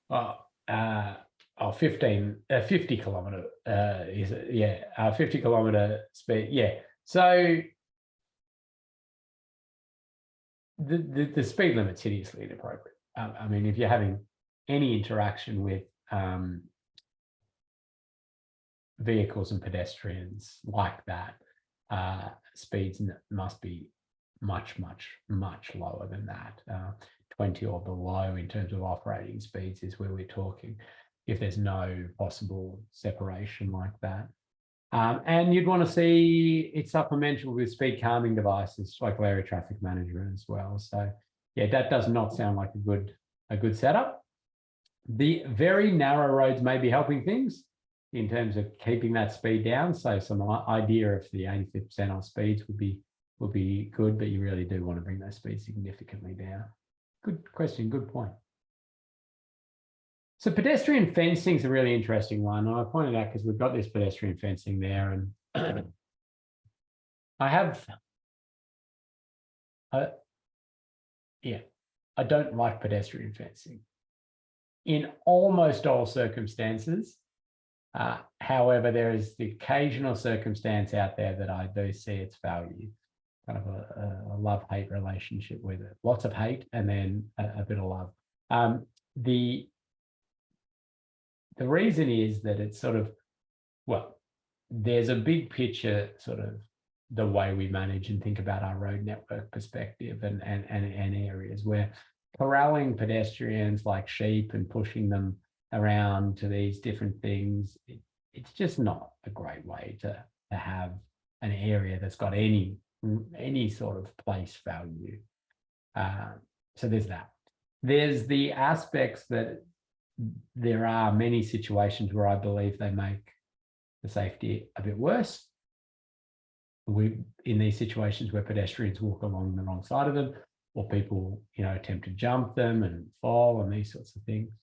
Well, 50 kilometre is it? 50 kilometre speed. So the speed limit's hideously inappropriate. I mean, if you're having any interaction with vehicles and pedestrians like that, speeds must be much lower than that. 20 or below in terms of operating speeds is where we're talking, if there's no possible separation like that. And you'd want to see it supplemental with speed calming devices like area traffic management as well. So yeah, that does not sound like a good setup. The very narrow roads may be helping things in terms of keeping that speed down. So some idea of the 85th percentile speeds would be would be good, but you really do want to bring those speeds significantly down. Good question, good point. So pedestrian fencing is a really interesting one. I pointed out because we've got this pedestrian fencing there, and I don't like pedestrian fencing in almost all circumstances. However, there is the occasional circumstance out there that I do see its value. Kind of a love-hate relationship with it. Lots of hate and then a bit of love. The reason is that it's sort of, well, there's a big picture sort of the way we manage and think about our road network perspective and areas where corralling pedestrians like sheep and pushing them around to these different things, it's just not a great way to have an area that's got any sort of place value. So there's that. There's the aspects that there are many situations where I believe they make the safety a bit worse. In these situations where pedestrians walk along the wrong side of them, or people, attempt to jump them and fall and these sorts of things.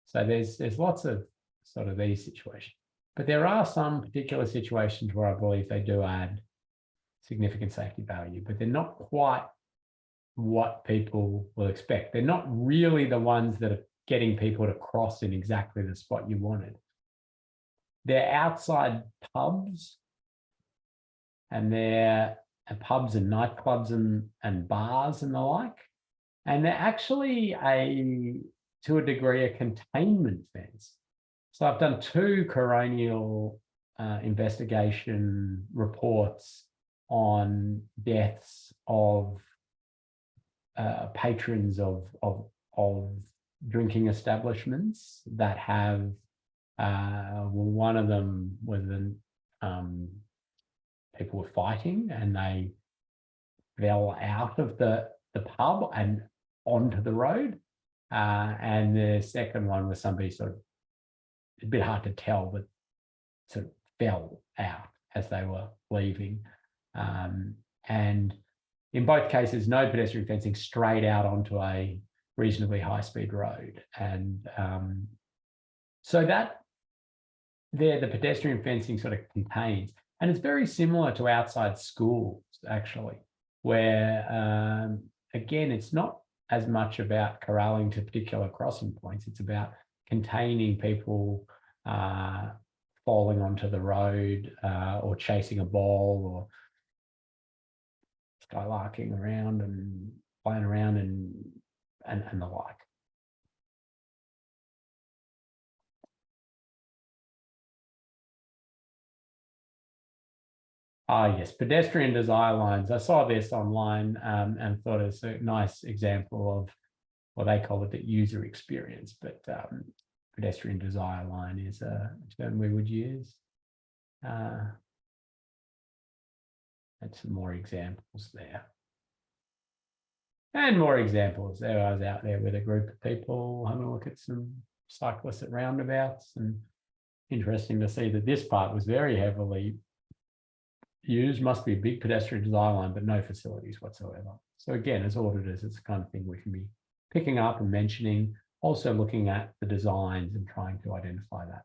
So there's lots of sort of these situations, but there are some particular situations where I believe they do add significant safety value, but they're not quite what people will expect. They're not really the ones that are getting people to cross in exactly the spot you wanted. They're outside pubs, and they're pubs and nightclubs and bars and the like. And they're actually to a degree, a containment fence. So I've done 2 coronial investigation reports on deaths of patrons of drinking establishments that have, one of them was people were fighting and they fell out of the pub and onto the road. And the second one was somebody sort of, a bit hard to tell, but sort of fell out as they were leaving. And in both cases, no pedestrian fencing, straight out onto a reasonably high-speed road. And so that there, the pedestrian fencing sort of contains, and it's very similar to outside schools, actually, where, again, it's not as much about corralling to particular crossing points. It's about containing people falling onto the road or chasing a ball or skylarking around and playing around and the like. Yes, pedestrian desire lines. I saw this online and thought it's a nice example of what they call it, the user experience, but pedestrian desire line is a term we would use. And some more examples there. And more examples. There I was out there with a group of people having a look at some cyclists at roundabouts, and interesting to see that this part was very heavily used. Must be a big pedestrian desire line, but no facilities whatsoever. So again, as auditors, it's the kind of thing we can be picking up and mentioning, also looking at the designs and trying to identify that.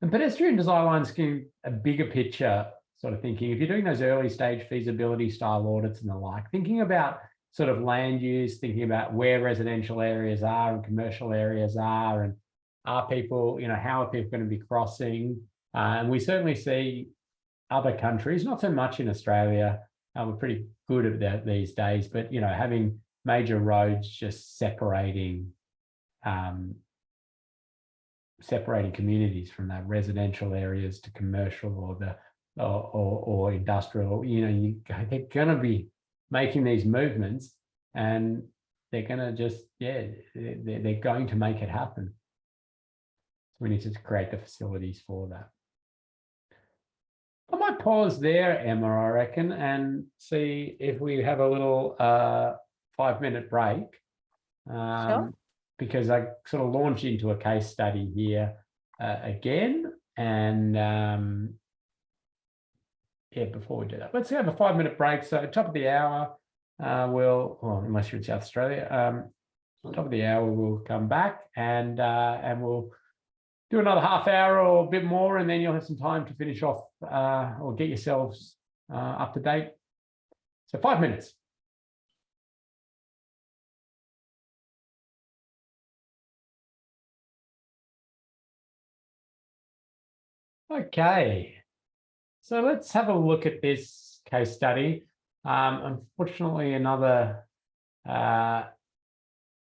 And pedestrian desire lines give a bigger picture sort of thinking. If you're doing those early stage feasibility style audits and the like, thinking about sort of land use, thinking about where residential areas are and commercial areas are, and are people, how are people going to be crossing? And we certainly see other countries, not so much in Australia. We're pretty good at that these days, but having major roads just separating communities from that residential areas to commercial or industrial. They're going to be making these movements, and they're going to just they're going to make it happen. So we need to create the facilities for that. I might pause there, Emma, I reckon, and see if we have a little 5-minute break. Sure. Because I sort of launch into a case study here again. And yeah, before we do that, let's have a 5-minute break. So top of the hour, unless you're in South Australia, top of the hour, we'll come back and we'll do another half hour or a bit more, and then you'll have some time to finish off or get yourselves up to date. So 5 minutes. Okay, so let's have a look at this case study. Unfortunately, another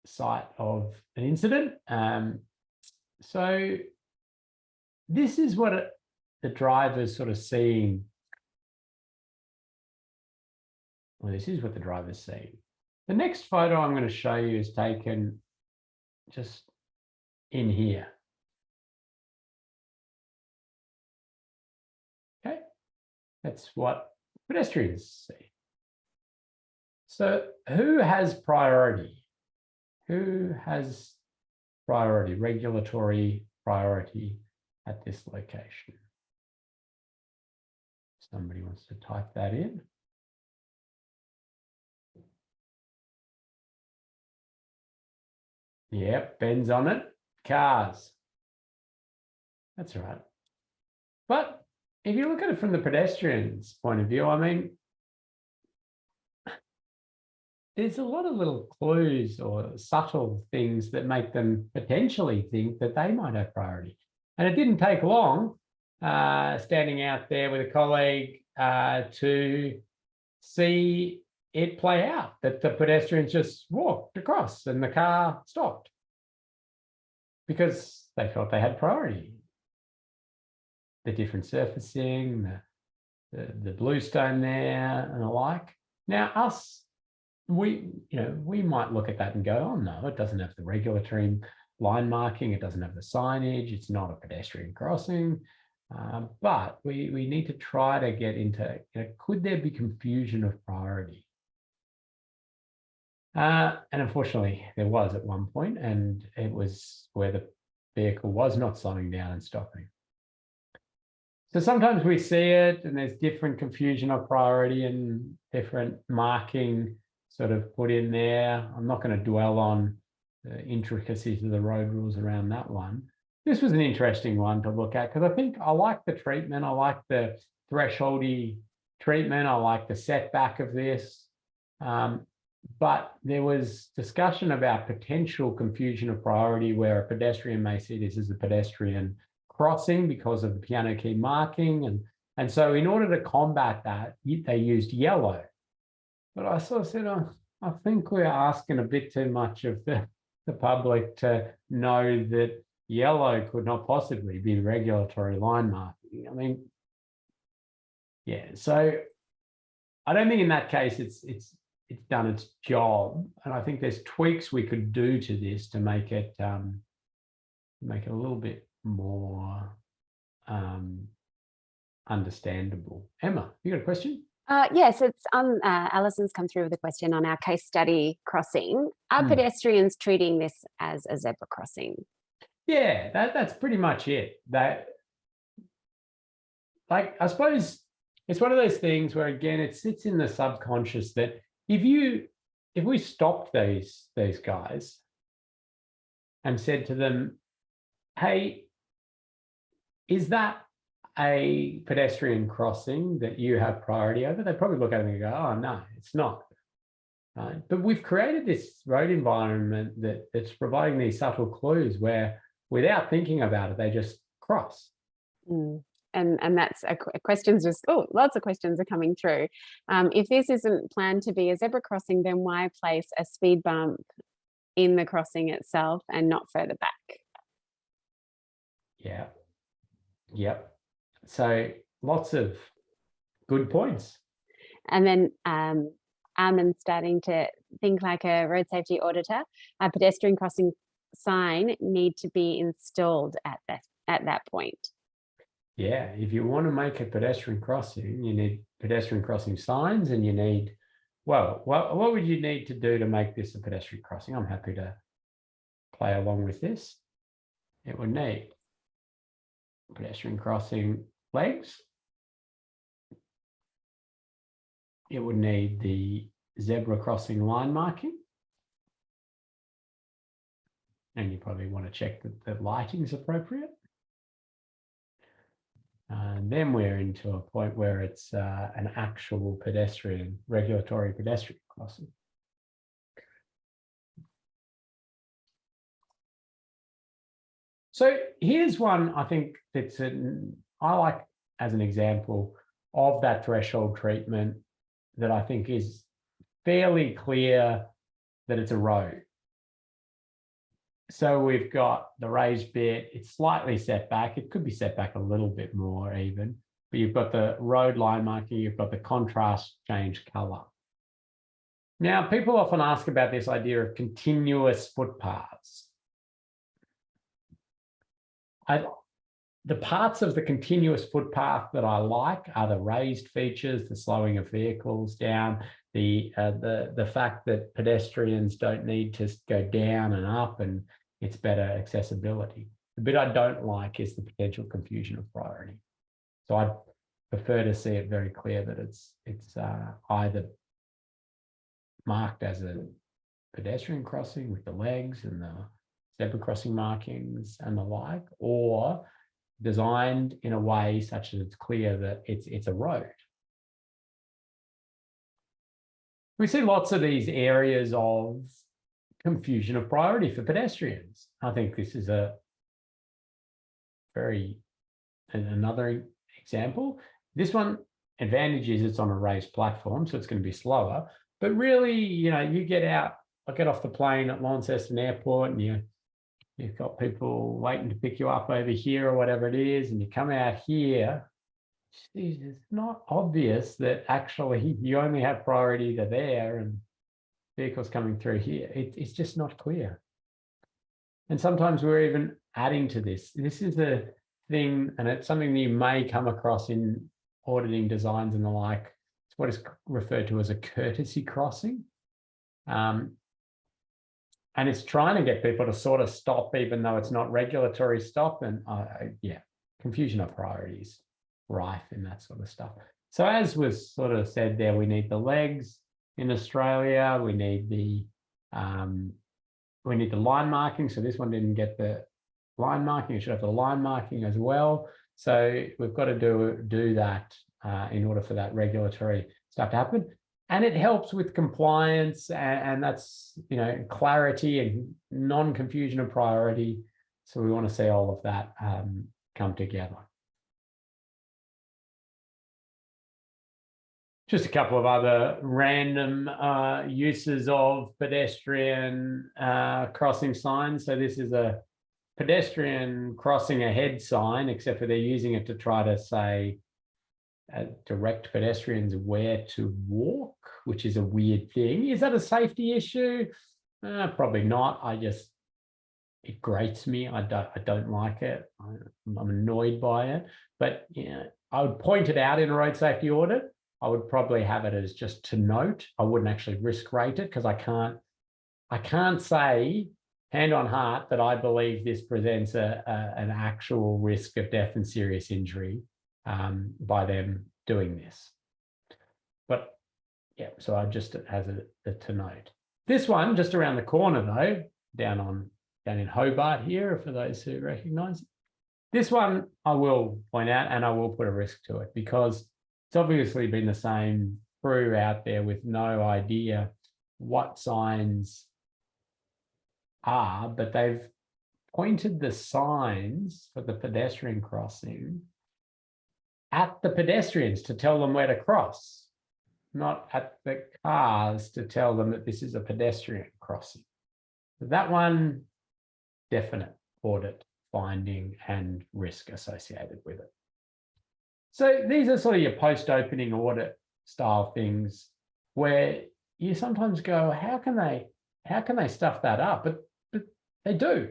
site of an incident. So this is what the driver's sort of seeing. Well, this is what the driver's seeing. The next photo I'm going to show you is taken just in here. Okay, that's what pedestrians see. So who has priority? Who has priority, regulatory priority at this location? Somebody wants to type that in. Yep, Ben's on it. Cars. That's right. But if you look at it from the pedestrian's point of view, I mean, there's a lot of little clues or subtle things that make them potentially think that they might have priority. And it didn't take long standing out there with a colleague to see it play out, that the pedestrians just walked across and the car stopped because they felt they had priority. The different surfacing, the bluestone there and the like. Now we might look at that and go, oh no, it doesn't have the regulatory line marking, it doesn't have the signage, it's not a pedestrian crossing. But we need to try to get into, could there be confusion of priority? And unfortunately, there was at one point, and it was where the vehicle was not slowing down and stopping. So sometimes we see it and there's different confusion of priority and different marking sort of put in there. I'm not going to dwell on the intricacies of the road rules around that one. This was an interesting one to look at because I think I like the treatment. I like the thresholdy treatment. I like the setback of this. But there was discussion about potential confusion of priority where a pedestrian may see this as a pedestrian crossing because of the piano key marking. And so in order to combat that, they used yellow. But I sort of said, I think we're asking a bit too much of the public to know that yellow could not possibly be regulatory line marking. I mean, yeah, so I don't think in that case it's done its job. And I think there's tweaks we could do to this to make it a little bit more understandable. Emma, you got a question? Yes, it's on. Alison's come through with a question on our case study crossing. Are pedestrians treating this as a zebra crossing? Yeah, that's pretty much it. That, like, I suppose it's one of those things where, again, it sits in the subconscious that if we stopped these guys and said to them, hey, is that a pedestrian crossing that you have priority over? They probably look at it and go, oh no, it's not. Right? But we've created this road environment that's providing these subtle clues where without thinking about it, they just cross. And that's a questions just, lots of questions are coming through. If this isn't planned to be a zebra crossing, then why place a speed bump in the crossing itself and not further back? Yeah. Yep. So lots of good points. And then Armin's starting to think like a road safety auditor. A pedestrian crossing sign need to be installed at that point. Yeah, if you want to make a pedestrian crossing, you need pedestrian crossing signs, and you need, well, what would you need to do to make this a pedestrian crossing? I'm happy to play along with this. It would need pedestrian crossing flags, it would need the zebra crossing line marking. And you probably want to check that the lighting is appropriate. And then we're into a point where it's an actual regulatory pedestrian crossing. So here's one I think that's I like as an example of that threshold treatment that I think is fairly clear that it's a road. So we've got the raised bit, it's slightly set back. It could be set back a little bit more even, but you've got the road line marking, you've got the contrast change color. Now, people often ask about this idea of continuous footpaths. The parts of the continuous footpath that I like are the raised features, the slowing of vehicles down, the fact that pedestrians don't need to go down and up, and it's better accessibility. The bit I don't like is the potential confusion of priority. So I prefer to see it very clear that it's either marked as a pedestrian crossing with the legs and the zebra crossing markings and the like, or designed in a way such that it's clear that it's a road. We see lots of these areas of confusion of priority for pedestrians. I think this is another example. This one, advantage is it's on a raised platform, so it's going to be slower. But really, you get out, I get off the plane at Launceston Airport and you've got people waiting to pick you up over here or whatever it is, and you come out here, it's not obvious that actually you only have priority to there and vehicles coming through here. It's just not clear. And sometimes we're even adding to this. This is a thing, and it's something that you may come across in auditing designs and the like. It's what is referred to as a courtesy crossing. And it's trying to get people to sort of stop, even though it's not regulatory stop. And confusion of priorities rife in that sort of stuff. So as was sort of said there, we need the legs in Australia. We need the line marking. So this one didn't get the line marking. It should have the line marking as well. So we've got to do that in order for that regulatory stuff to happen. And it helps with compliance, and that's, clarity and non-confusion of priority. So we want to see all of that come together. Just a couple of other random uses of pedestrian crossing signs. So this is a pedestrian crossing ahead sign, except for they're using it to try to say, direct pedestrians where to walk, which is a weird thing. Is that a safety issue? Probably not. It grates me. I don't like it. I'm annoyed by it. But I would point it out in a road safety audit. I would probably have it as just to note. I wouldn't actually risk rate it because I can't say hand on heart that I believe this presents an actual risk of death and serious injury by them doing this. But yeah, so I just has a to note. This one just around the corner though, down in Hobart here, for those who recognize it. This one I will point out, and I will put a risk to it because it's obviously been the same crew out there with no idea what signs are, but they've pointed the signs for the pedestrian crossing at the pedestrians to tell them where to cross, not at the cars to tell them that this is a pedestrian crossing. So that one, definite audit finding and risk associated with it. So these are sort of your post-opening audit style things where you sometimes go, how can they stuff that up? But they do.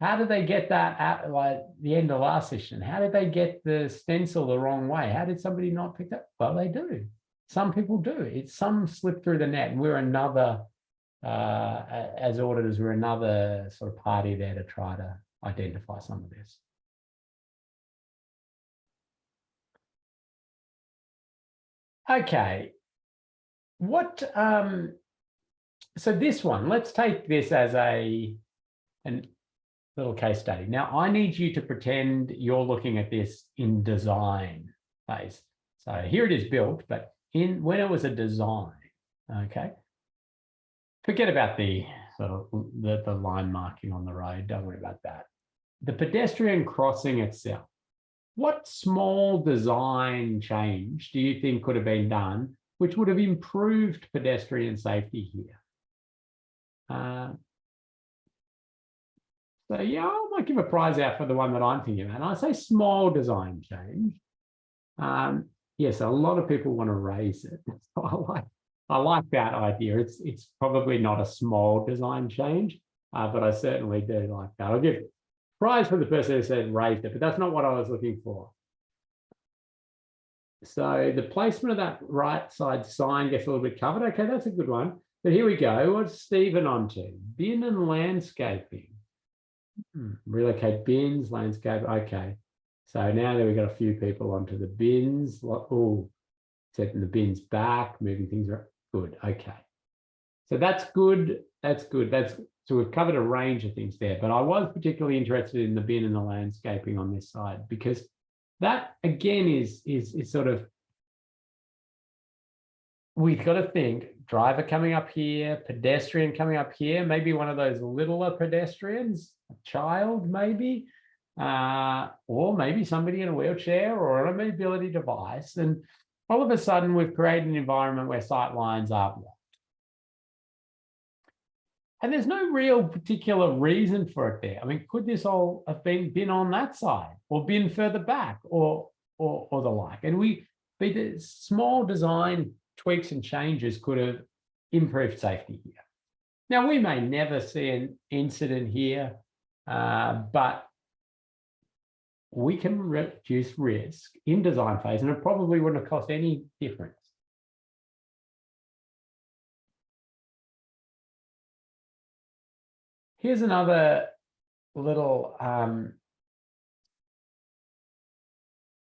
How did they get that at like the end of last session? How did they get the stencil the wrong way? How did somebody not pick that? Well, they do. Some people do. Some slip through the net, and we're another, as auditors, we're another sort of party there to try to identify some of this. Okay, What, so this one, let's take this as a little case study. Now, I need you to pretend you're looking at this in design phase. So here it is built, but when it was a design, okay? Forget about the sort of the line marking on the road. Don't worry about that. The pedestrian crossing itself. What small design change do you think could have been done which would have improved pedestrian safety here? So yeah, I might give a prize out for the one that I'm thinking about. And I say small design change. Yes, a lot of people want to raise it. So I like that idea. It's probably not a small design change, but I certainly do like that. I'll give prize for the person who said raised it, but that's not what I was looking for. So the placement of that right side sign gets a little bit covered. Okay, that's a good one. But here we go. What's Stephen on to? Bin and landscaping. Relocate bins, landscape. Okay. So now that we've got a few people onto the bins. Oh, setting the bins back, moving things around. Good. Okay. So that's good. That's good. So we've covered a range of things there, but I was particularly interested in the bin and the landscaping on this side because that again is sort of, we've got to think driver coming up here, pedestrian coming up here, maybe one of those littler pedestrians, a child maybe, or maybe somebody in a wheelchair or on a mobility device. And all of a sudden we've created an environment where sight lines are blocked. And there's no real particular reason for it there. I mean, could this all have been on that side or been further back or the like? And the small design tweaks and changes could have improved safety here. Now, we may never see an incident here, but we can reduce risk in design phase, and it probably wouldn't have cost any difference. Here's another little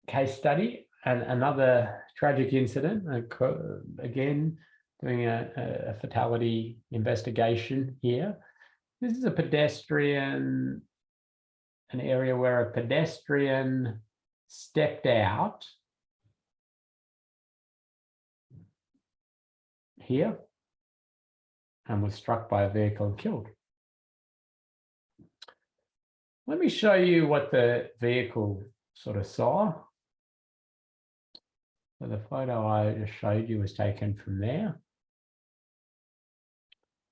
case study and another tragic incident. Again, doing a fatality investigation here. This is a pedestrian, an area where a pedestrian stepped out here and was struck by a vehicle and killed. Let me show you what the vehicle sort of saw. So the photo I just showed you was taken from there.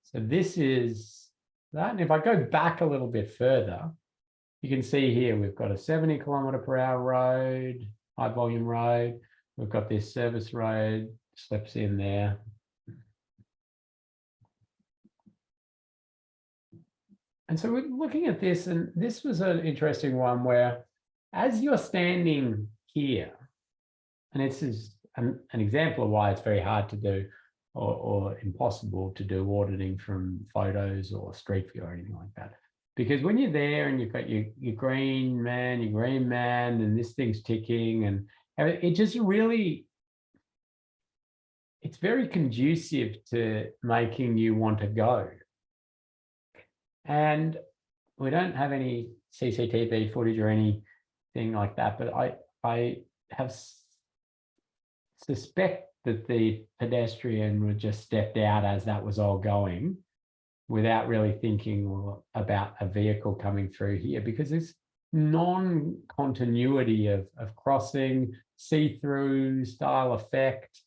So this is that. And if I go back a little bit further, you can see here we've got a 70 km/h road, high volume road. We've got this service road, slips in there. And so we're looking at this, and this was an interesting one where as you're standing here, and this is an example of why it's very hard to do or impossible to do auditing from photos or street view or anything like that. Because when you're there and you've got your green man, and this thing's ticking, and it just really, it's very conducive to making you want to go. And we don't have any CCTV footage or anything like that, but I have suspect that the pedestrian would just stepped out as that was all going without really thinking about a vehicle coming through here, because there's non-continuity of crossing, see-through style effect,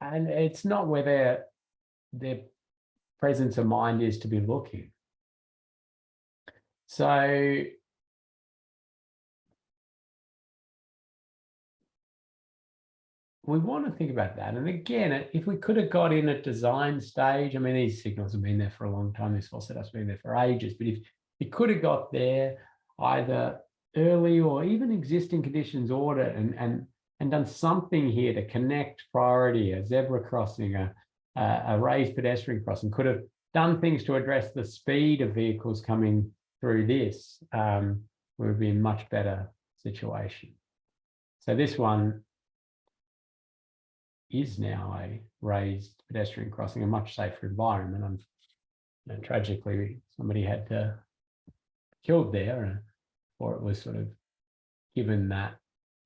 and it's not where their presence of mind is to be looking. So we want to think about that. And again, if we could have got in at design stage, I mean, these signals have been there for a long time. This whole setup's been there for ages. But if you could have got there either early or even existing conditions audit and done something here to connect priority, a zebra crossing, a raised pedestrian crossing, could have done things to address the speed of vehicles coming through this, we would be in a much better situation. So this one, is now a raised pedestrian crossing, a much safer environment. And tragically, somebody had killed there, or it was sort of given that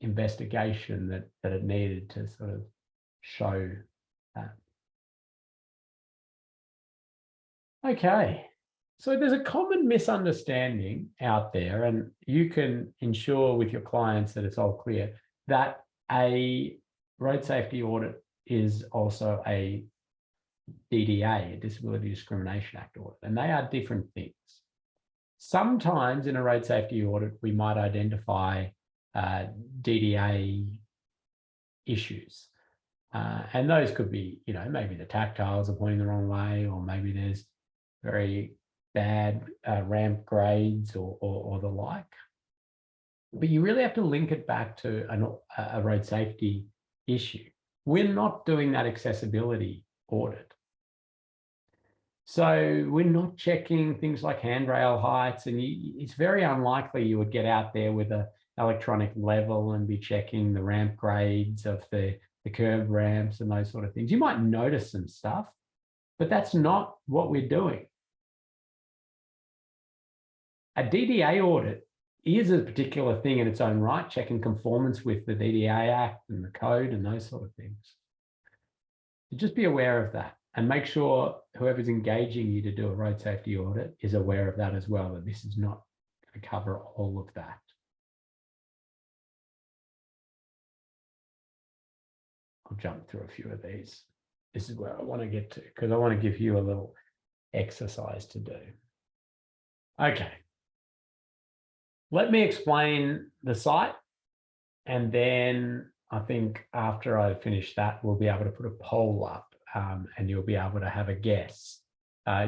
investigation that it needed to sort of show that. Okay, so there's a common misunderstanding out there, and you can ensure with your clients that it's all clear that a road safety audit is also a DDA, a Disability Discrimination Act audit, and they are different things. Sometimes in a road safety audit, we might identify DDA issues. And those could be, maybe the tactiles are pointing the wrong way, or maybe there's very bad ramp grades or the like. But you really have to link it back to a road safety issue. We're not doing that accessibility audit. So we're not checking things like handrail heights, and it's very unlikely you would get out there with an electronic level and be checking the ramp grades of the curb ramps and those sort of things. You might notice some stuff, but that's not what we're doing. A DDA audit is a particular thing in its own right, checking conformance with the DDA Act and the code and those sort of things. So just be aware of that, and make sure whoever's engaging you to do a road safety audit is aware of that as well, that this is not going to cover all of that. I'll jump through a few of these. This is where I want to get to, because I want to give you a little exercise to do. Okay. Let me explain the site, and then I think after I finish that, we'll be able to put a poll up, and you'll be able to have a guess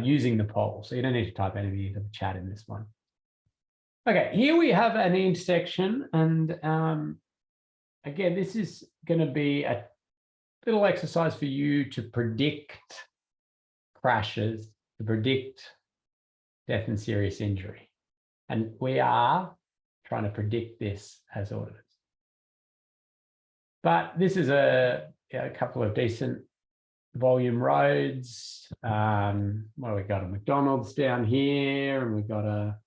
using the poll. So you don't need to type anything into the chat in this one. Okay, here we have an intersection, and again, this is going to be a little exercise for you to predict crashes, to predict death and serious injury. And we are trying to predict this as auditors. But this is a couple of decent volume roads. What do we got? A McDonald's down here, and we've got a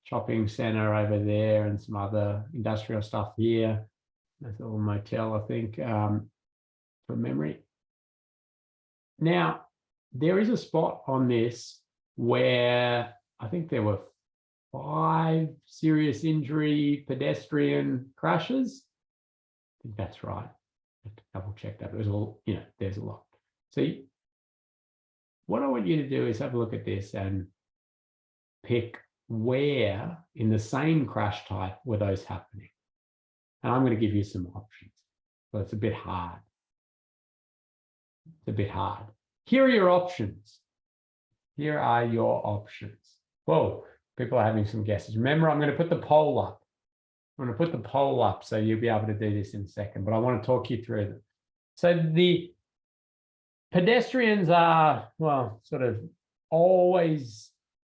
shopping centre over there, and some other industrial stuff here. There's a little motel, I think, from memory. Now, there is a spot on this where I think there were 5 serious injury pedestrian crashes. I think that's right. I have to double check that. There's all, there's a lot. So what I want you to do is have a look at this and pick where in the same crash type were those happening. And I'm going to give you some options. So it's a bit hard. It's a bit hard. Here are your options. Here are your options. Whoa, people are having some guesses. Remember, I'm going to put the poll up. I'm going to put the poll up so you'll be able to do this in a second, but I want to talk you through them. So the pedestrians are, well, sort of always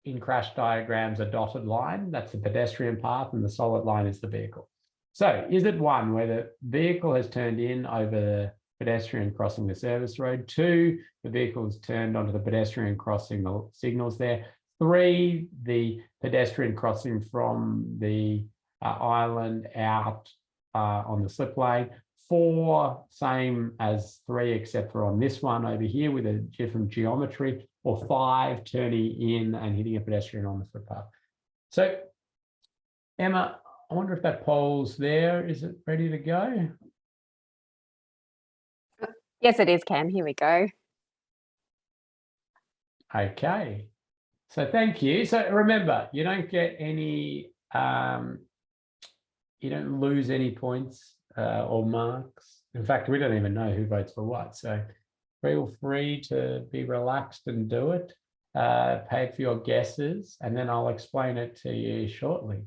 in crash diagrams, a dotted line. That's the pedestrian path, and the solid line is the vehicle. So is it 1, where the vehicle has turned in over the pedestrian crossing the service road? 2, the vehicle has turned onto the pedestrian crossing the signals there. 3, the pedestrian crossing from the island out on the slip lane. 4, same as 3, except for on this one over here with a different geometry. Or 5, turning in and hitting a pedestrian on the footpath. So, Emma, I wonder if that poll's there. Is it ready to go? Yes, it is, Cam. Here we go. Okay. So thank you. So remember, you don't get any, you don't lose any points or marks. In fact, we don't even know who votes for what. So feel free to be relaxed and do it. Pay for your guesses, and then I'll explain it to you shortly.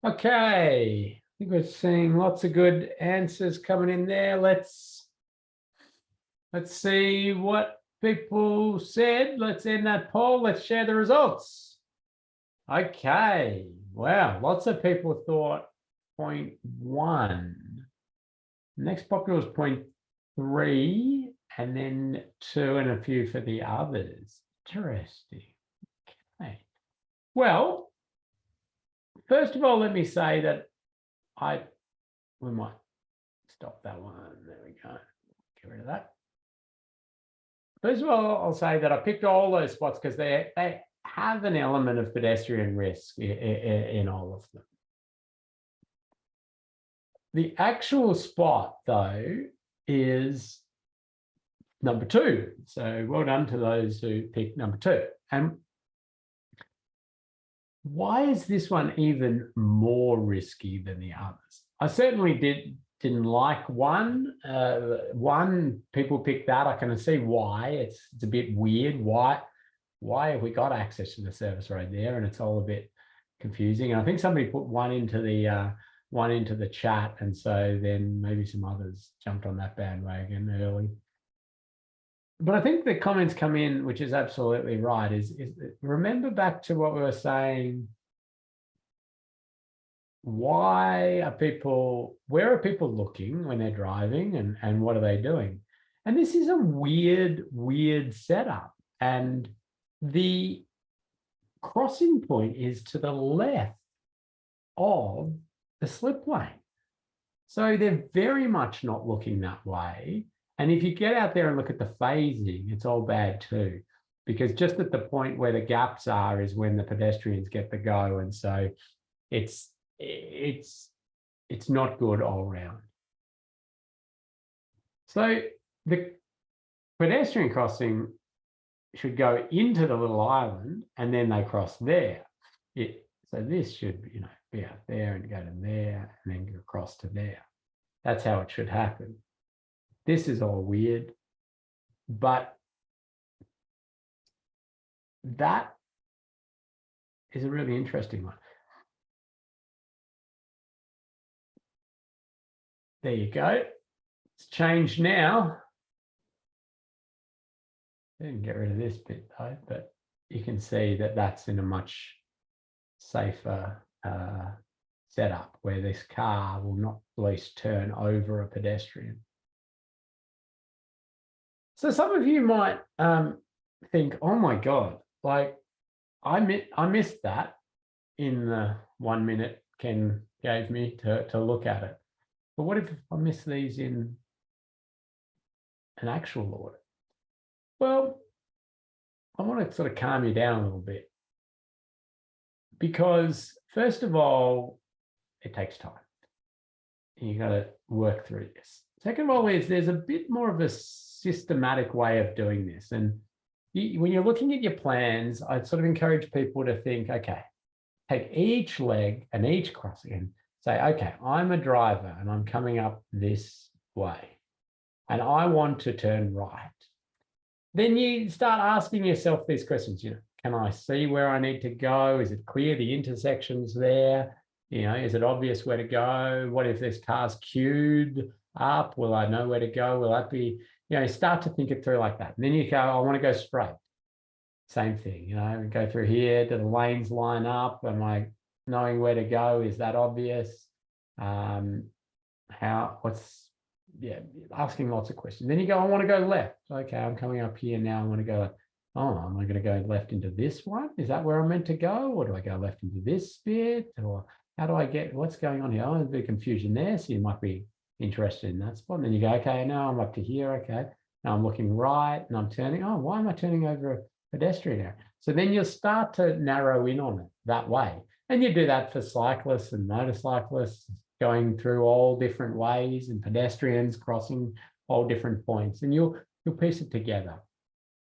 Okay, I think we're seeing lots of good answers coming in there. Let's see what people said. Let's end that poll. Let's share the results. Okay, wow, lots of people thought 0.1. Next popular was 0.3, and then 2 and a few for the others. Interesting. Okay. Well, first of all, let me say that we might stop that one. There we go. Get rid of that. First of all, I'll say that I picked all those spots because they have an element of pedestrian risk in all of them. The actual spot, though, is number 2. So well done to those who picked number 2. And why is this one even more risky than the others? I certainly didn't like 1. 1, people picked that. I can see why. It's a bit weird. Why have we got access to the service road there? And it's all a bit confusing. And I think somebody put 1 into the chat, and so then maybe some others jumped on that bandwagon early. But I think the comments come in, which is absolutely right, is remember back to what we were saying. Where are people looking when they're driving, and what are they doing? And this is a weird setup. And the crossing point is to the left of the slip lane. So they're very much not looking that way. And if you get out there and look at the phasing, it's all bad too, because just at the point where the gaps are is when the pedestrians get the go. And so it's not good all around. So the pedestrian crossing should go into the little island and then they cross there. So this should, be out there and go to there and then go across to there. That's how it should happen. This is all weird, but that is a really interesting one. There you go. It's changed now. I didn't get rid of this bit though, but you can see that that's in a much safer setup where this car will not at least turn over a pedestrian. So some of you might think, oh my God, like I missed that in the 1 minute Ken gave me to look at it. But what if I miss these in an actual audit? Well, I want to sort of calm you down a little bit, because first of all, it takes time. You got to work through this. Second of all, there's a bit more of a systematic way of doing this. And when you're looking at your plans, I'd sort of encourage people to think, okay, take each leg and each crossing and say, okay, I'm a driver and I'm coming up this way and I want to turn right. Then you start asking yourself these questions, can I see where I need to go? Is it clear the intersection's there? Is it obvious where to go? What if this car's queued up? Will I know where to go? Will that be, start to think it through like that. And then you go, I want to go straight. Same thing, go through here. Do the lanes line up? Am I knowing where to go? Is that obvious? Asking lots of questions. Then you go, I want to go left. Okay, I'm coming up here now. I want to go left. Oh, am I going to go left into this one? Is that where I'm meant to go? Or do I go left into this bit? Or how do I get, what's going on here? Oh, there's a bit of confusion there. So you might be interested in that spot. And then you go, okay, now I'm up to here. Okay, now I'm looking right and I'm turning. Oh, why am I turning over a pedestrian area? So then you'll start to narrow in on it that way. And you do that for cyclists and motorcyclists going through all different ways and pedestrians crossing all different points. And you'll piece it together.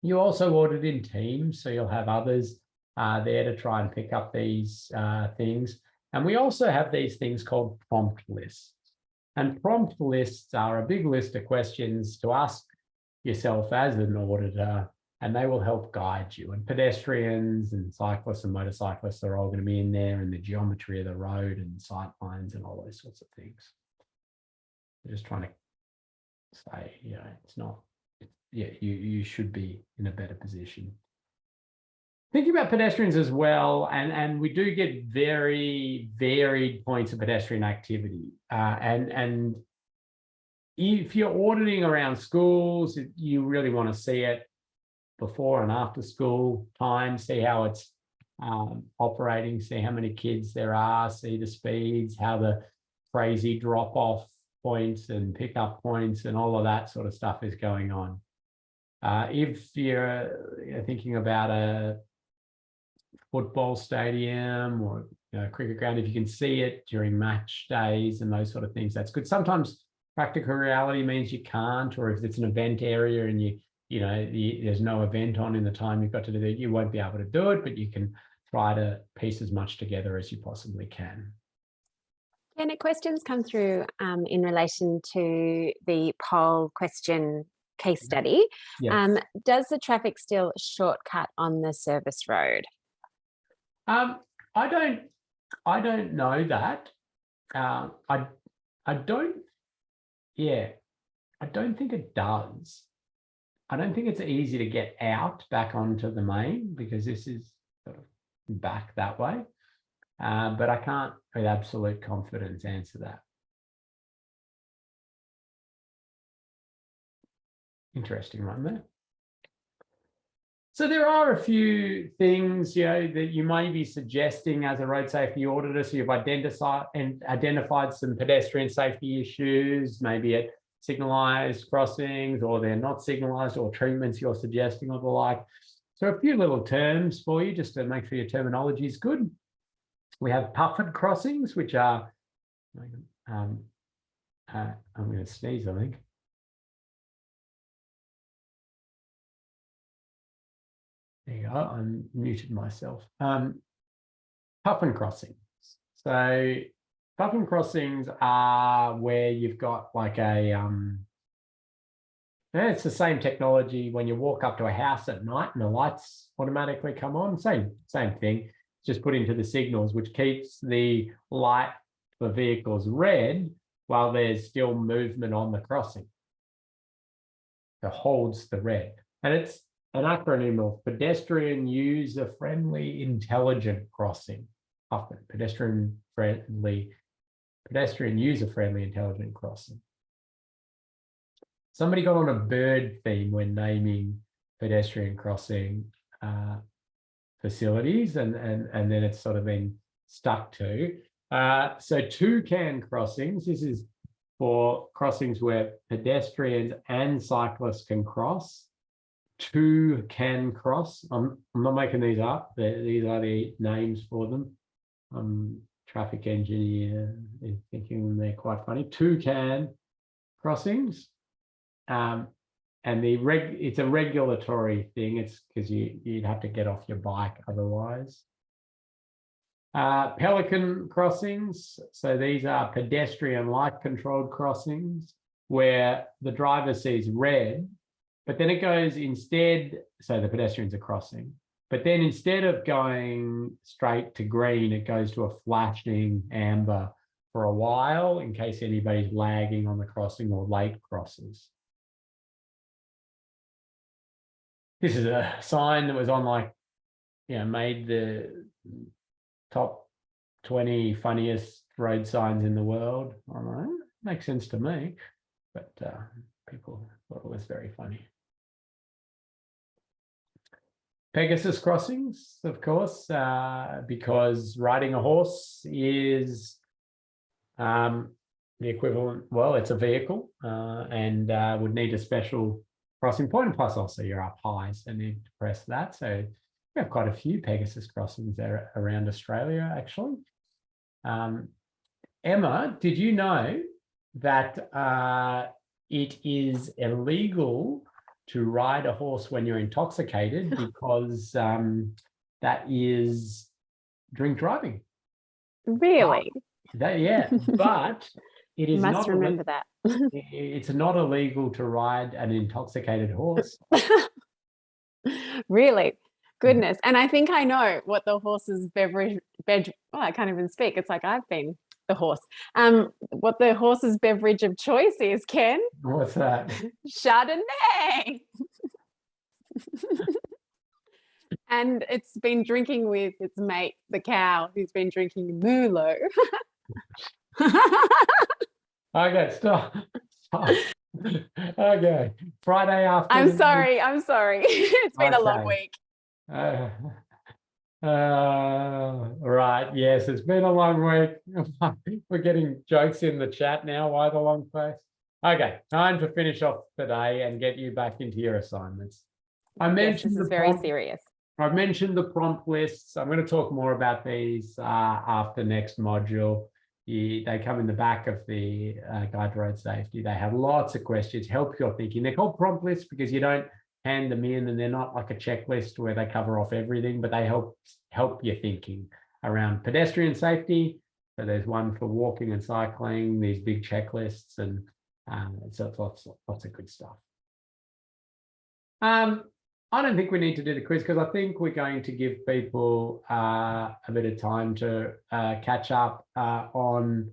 You also audit in teams, so you'll have others there to try and pick up these things. And we also have these things called prompt lists. And prompt lists are a big list of questions to ask yourself as an auditor and they will help guide you. And pedestrians and cyclists and motorcyclists are all going to be in there, and the geometry of the road and sight lines and all those sorts of things. They're just trying to say, it's not, you should be in a better position. Thinking about pedestrians as well, and we do get very varied points of pedestrian activity. And if you're auditing around schools, you really want to see it before and after school time, see how it's operating, see how many kids there are, see the speeds, how the crazy drop-off points and pick-up points and all of that sort of stuff is going on. If you're thinking about a football stadium or cricket ground, if you can see it during match days and those sort of things, that's good. Sometimes practical reality means you can't, or if it's an event area and there's no event on in the time you've got to do it, you won't be able to do it, but you can try to piece as much together as you possibly can. Any questions come through in relation to the poll question case study? Yes. Does the traffic still shortcut on the service road? I don't know that. I don't think it does. I don't think it's easy to get out back onto the main, because this is sort of back that way. But I can't with absolute confidence answer that. Interesting one there. So there are a few things, that you may be suggesting as a road safety auditor. So you've identified some pedestrian safety issues, maybe at signalised crossings, or they're not signalised, or treatments you're suggesting or the like. So a few little terms for you, just to make sure your terminology is good. We have puffered crossings, which are, I'm going to sneeze, I think. There you go, I muted myself. Puffin crossings. So puffin crossings are where you've got like a, it's the same technology when you walk up to a house at night and the lights automatically come on. Same thing, just put into the signals, which keeps the light for vehicles red while there's still movement on the crossing. It holds the red. And it's an acronym of pedestrian user-friendly intelligent crossing. Often pedestrian user-friendly intelligent crossing. Somebody got on a bird theme when naming pedestrian crossing facilities, and then it's sort of been stuck to. So toucan crossings, this is for crossings where pedestrians and cyclists can cross. Two can cross. I'm not making these up. These are the names for them. Traffic engineer is thinking they're quite funny. Toucan crossings. And it's a regulatory thing. It's because you'd have to get off your bike otherwise. Pelican crossings. So these are pedestrian light controlled crossings where the driver sees red, but then it goes instead, so the pedestrians are crossing, but then instead of going straight to green, it goes to a flashing amber for a while in case anybody's lagging on the crossing or late crosses. This is a sign that was on made the top 20 funniest road signs in the world. I don't know, makes sense to me, but people thought it was very funny. Pegasus crossings, of course, because riding a horse is the equivalent, well, it's a vehicle and would need a special crossing point. Plus also you're up high, so need to press that. So we have quite a few Pegasus crossings there around Australia, actually. Emma, did you know that it is illegal to ride a horse when you're intoxicated because that is drink driving? Really? Yeah, but it is Must not remember that. It's not illegal to ride an intoxicated horse. Really? Goodness. And I think I know what the horse's I can't even speak. It's like I've been the horse. What the horse's beverage of choice is, Ken? What's that? Chardonnay. And it's been drinking with its mate, the cow, who's been drinking Mulo. Okay, stop. Okay, Friday afternoon. I'm sorry. It's been a long week. Right, yes, it's been a long week. We're getting jokes in the chat now. Why the long face? Okay, time to finish off today and get you back into your assignments. Yes, this is very serious. I've mentioned the prompt lists. I'm going to talk more about these after next module. They come in the back of the Guide to Road Safety. They have lots of questions, help your thinking. They're called prompt lists because you don't hand them in and they're not like a checklist where they cover off everything, but they help your thinking around pedestrian safety. So there's one for walking and cycling, these big checklists, and so it's lots of good stuff. I don't think we need to do the quiz because I think we're going to give people a bit of time to catch up on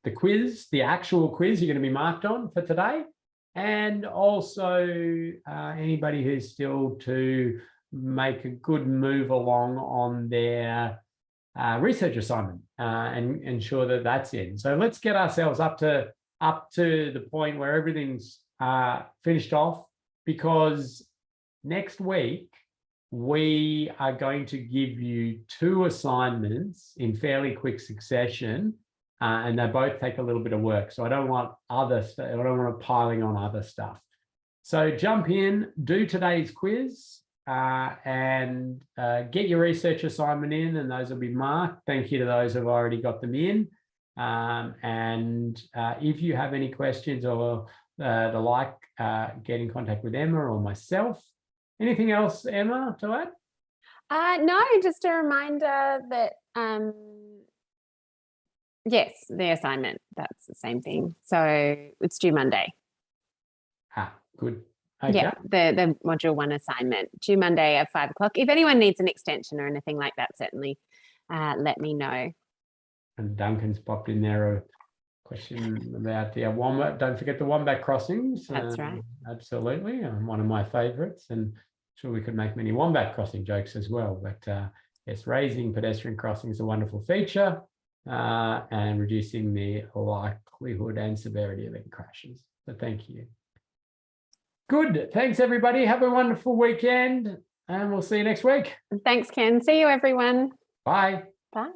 the quiz, the actual quiz you're going to be marked on for today. And also anybody who's still to make a good move along on their research assignment and ensure that that's in. So let's get ourselves up to the point where everything's finished off, because next week, we are going to give you 2 assignments in fairly quick succession, and they both take a little bit of work. So I don't want piling on other stuff. So jump in, do today's quiz, and get your research assignment in, and those will be marked. Thank you to those who've already got them in. And if you have any questions or the like, get in contact with Emma or myself. Anything else, Emma, to add? No, just a reminder that, yes, the assignment, that's the same thing. So it's due Monday. Good. Okay. Yeah, the module 1 assignment, due Monday at 5 o'clock. If anyone needs an extension or anything like that, certainly let me know. And Duncan's popped in there a question about the Wombat. Don't forget the Wombat crossings. That's right. Absolutely. One of my favorites, and sure we could make many Wombat crossing jokes as well. But yes, raising pedestrian crossings is a wonderful feature, and reducing the likelihood and severity of any crashes. So thank you. Good. Thanks, everybody. Have a wonderful weekend, and we'll see you next week. Thanks, Ken. See you, everyone. Bye. Bye.